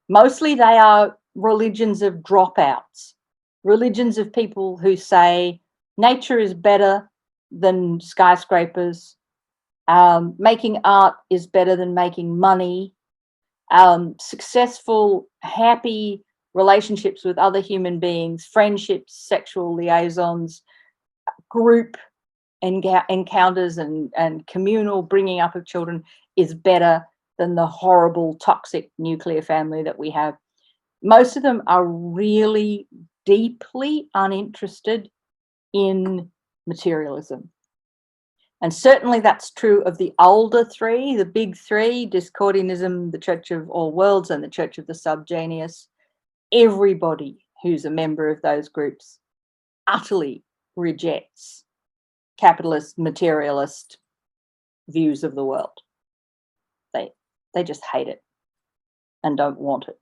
Mostly they are religions of dropouts, religions of people who say nature is better than skyscrapers, making art is better than making money, successful, happy relationships with other human beings, friendships, sexual liaisons, group encounters and communal bringing up of children is better than the horrible, toxic nuclear family that we have. Most of them are really deeply uninterested in materialism. And certainly that's true of the older three, the big three, Discordianism, the Church of All Worlds, and the Church of the Subgenius. Everybody who's a member of those groups utterly rejects capitalist, materialist views of the world. They just hate it and don't want it.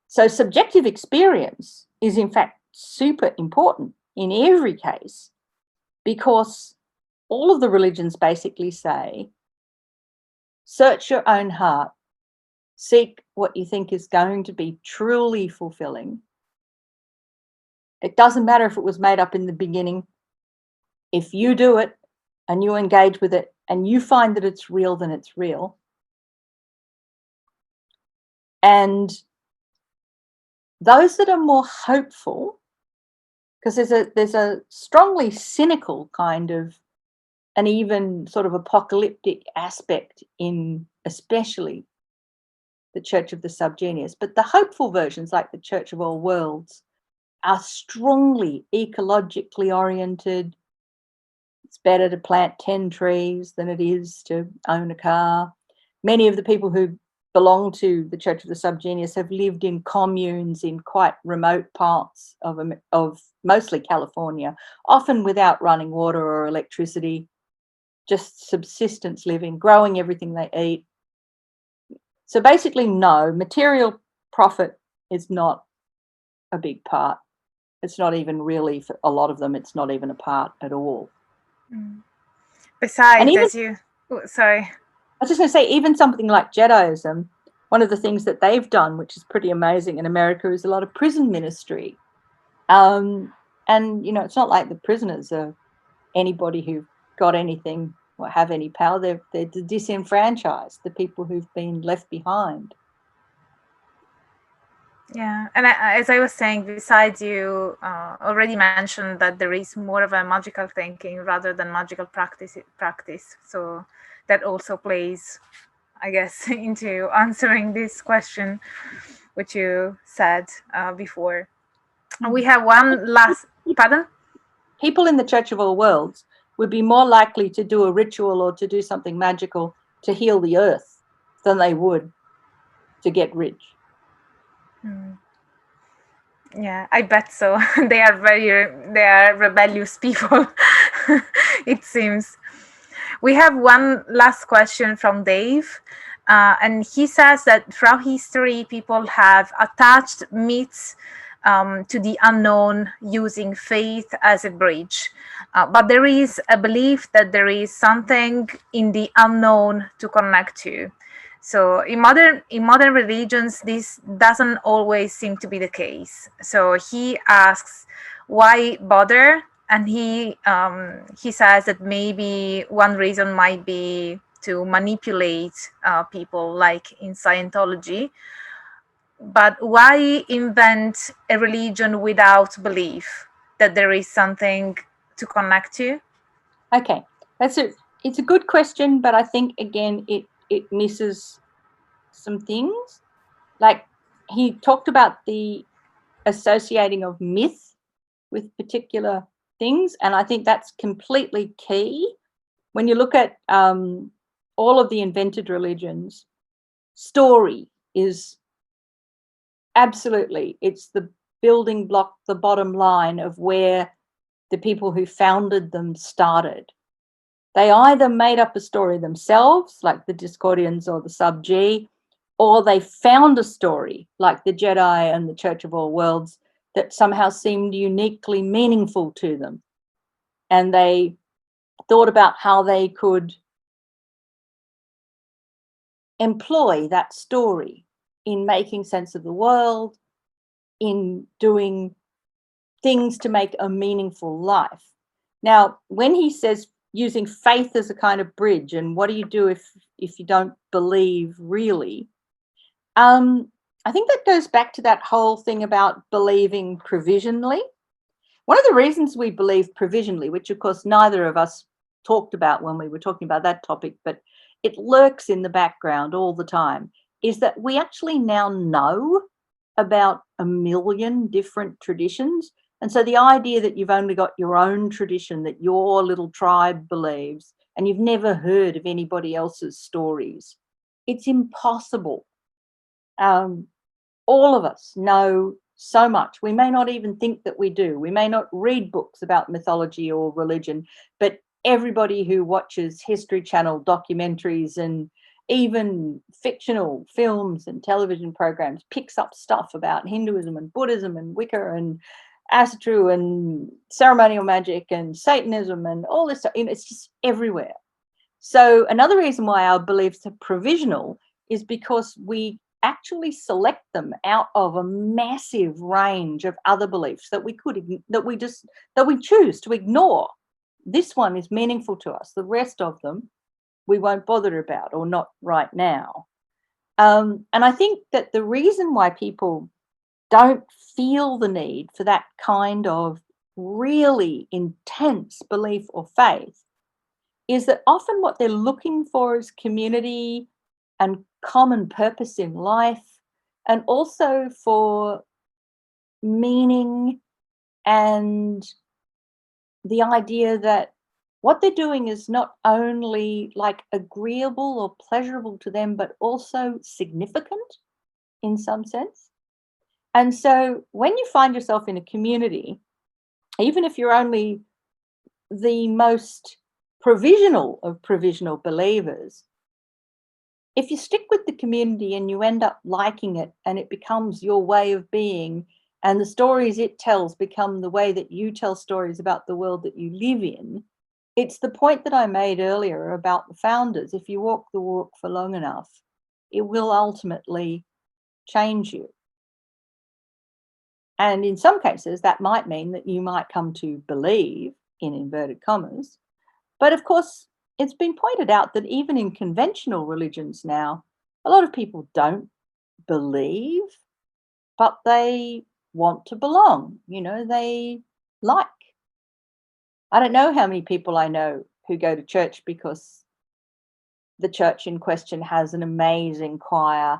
So subjective experience is in fact super important in every case, because all of the religions basically say, search your own heart, seek what you think is going to be truly fulfilling. It doesn't matter if it was made up in the beginning. If you do it and you engage with it and you find that it's real, then it's real. And those that are more hopeful because there's a strongly cynical kind of, and even sort of apocalyptic aspect in especially the Church of the Subgenius. But the hopeful versions, like the Church of All Worlds, are strongly ecologically oriented. It's better to plant 10 trees than it is to own a car. Many of the people who belong to the Church of the Subgenius have lived in communes in quite remote parts of mostly California, often without running water or electricity, just subsistence living, growing everything they eat. So basically, no, material profit is not a big part. It's not even really, for a lot of them, it's not even a part at all. Besides, even, sorry. I was just going to say, even something like Jediism, one of the things that they've done, which is pretty amazing in America, is a lot of prison ministry. And, you know, it's not like the prisoners are anybody who got anything or have any power. They're disenfranchised, the people who've been left behind. Yeah, and as I was saying, besides, you already mentioned that there is more of a magical thinking rather than magical practice. So that also plays, I guess, into answering this question, which you said before. We have one last, pardon? People in the Church of All Worlds would be more likely to do a ritual or to do something magical to heal the earth than they would to get rich. Yeah, I bet so. They are rebellious people, it seems. We have one last question from Dave, and he says that throughout history, people have attached myths to the unknown using faith as a bridge. But there is a belief that there is something in the unknown to connect to. So in modern religions, this doesn't always seem to be the case. So he asks, why bother? And he says that maybe one reason might be to manipulate people, like in Scientology. But why invent a religion without belief that there is something to connect to? Okay, it's a good question, but I think again it misses some things. Like, he talked about the associating of myth with particular things, and I think that's completely key. When you look at all of the invented religions, story is absolutely, it's the building block, the bottom line of where the people who founded them started. They either made up a story themselves, like the Discordians or the Sub-G, or they found a story, like the Jedi and the Church of All Worlds, that somehow seemed uniquely meaningful to them. And they thought about how they could employ that story in making sense of the world, in doing things to make a meaningful life. Now, when he says using faith as a kind of bridge, and what do you do if you don't believe really? I think that goes back to that whole thing about believing provisionally. One of the reasons we believe provisionally, which of course neither of us talked about when we were talking about that topic, but it lurks in the background all the time, is that we actually now know about 1 million different traditions. And so the idea that you've only got your own tradition that your little tribe believes, and you've never heard of anybody else's stories, it's impossible. All of us know so much. We may not even think that we do. We may not read books about mythology or religion, but everybody who watches History Channel documentaries and even fictional films and television programs picks up stuff about Hinduism and Buddhism and Wicca and Asatru and ceremonial magic and Satanism and all this stuff. It's just everywhere. So another reason why our beliefs are provisional is because we actually select them out of a massive range of other beliefs that we choose to ignore. This one is meaningful to us. The rest of them we won't bother about, or not right now. And I think that the reason why people don't feel the need for that kind of really intense belief or faith is that often what they're looking for is community and common purpose in life, and also for meaning and the idea that what they're doing is not only like agreeable or pleasurable to them, but also significant in some sense. And so when you find yourself in a community, even if you're only the most provisional of provisional believers, if you stick with the community and you end up liking it and it becomes your way of being, and the stories it tells become the way that you tell stories about the world that you live in, it's the point that I made earlier about the founders. If you walk the walk for long enough, it will ultimately change you. And in some cases, that might mean that you might come to believe, in inverted commas. But of course, it's been pointed out that even in conventional religions now, a lot of people don't believe, but they want to belong. You know, they like. I don't know how many people I know who go to church because the church in question has an amazing choir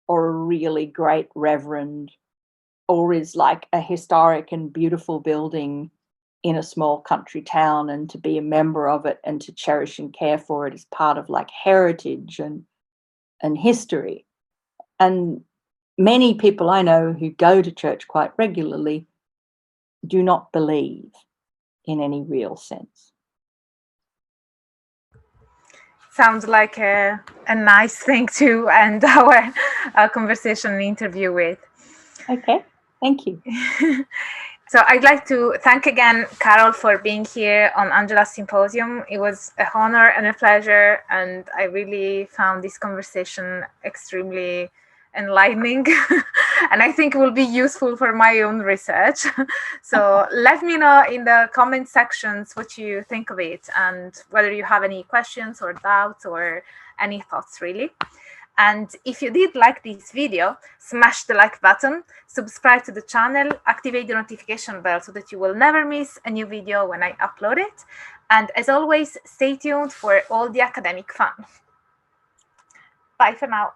or a really great reverend, or is like a historic and beautiful building in a small country town, and to be a member of it and to cherish and care for it is part of like heritage and history. And many people I know who go to church quite regularly do not believe in any real sense. Sounds like a nice thing to end our conversation and interview with. Okay, thank you. So I'd like to thank again Carole for being here on Angela's Symposium. It was an honor and a pleasure, and I really found this conversation extremely enlightening and I think it will be useful for my own research. So let me know in the comment sections what you think of it and whether you have any questions or doubts or any thoughts really. And if you did like this video, smash the like button, subscribe to the channel, activate the notification bell so that you will never miss a new video when I upload it. And as always, stay tuned for all the academic fun. Bye for now.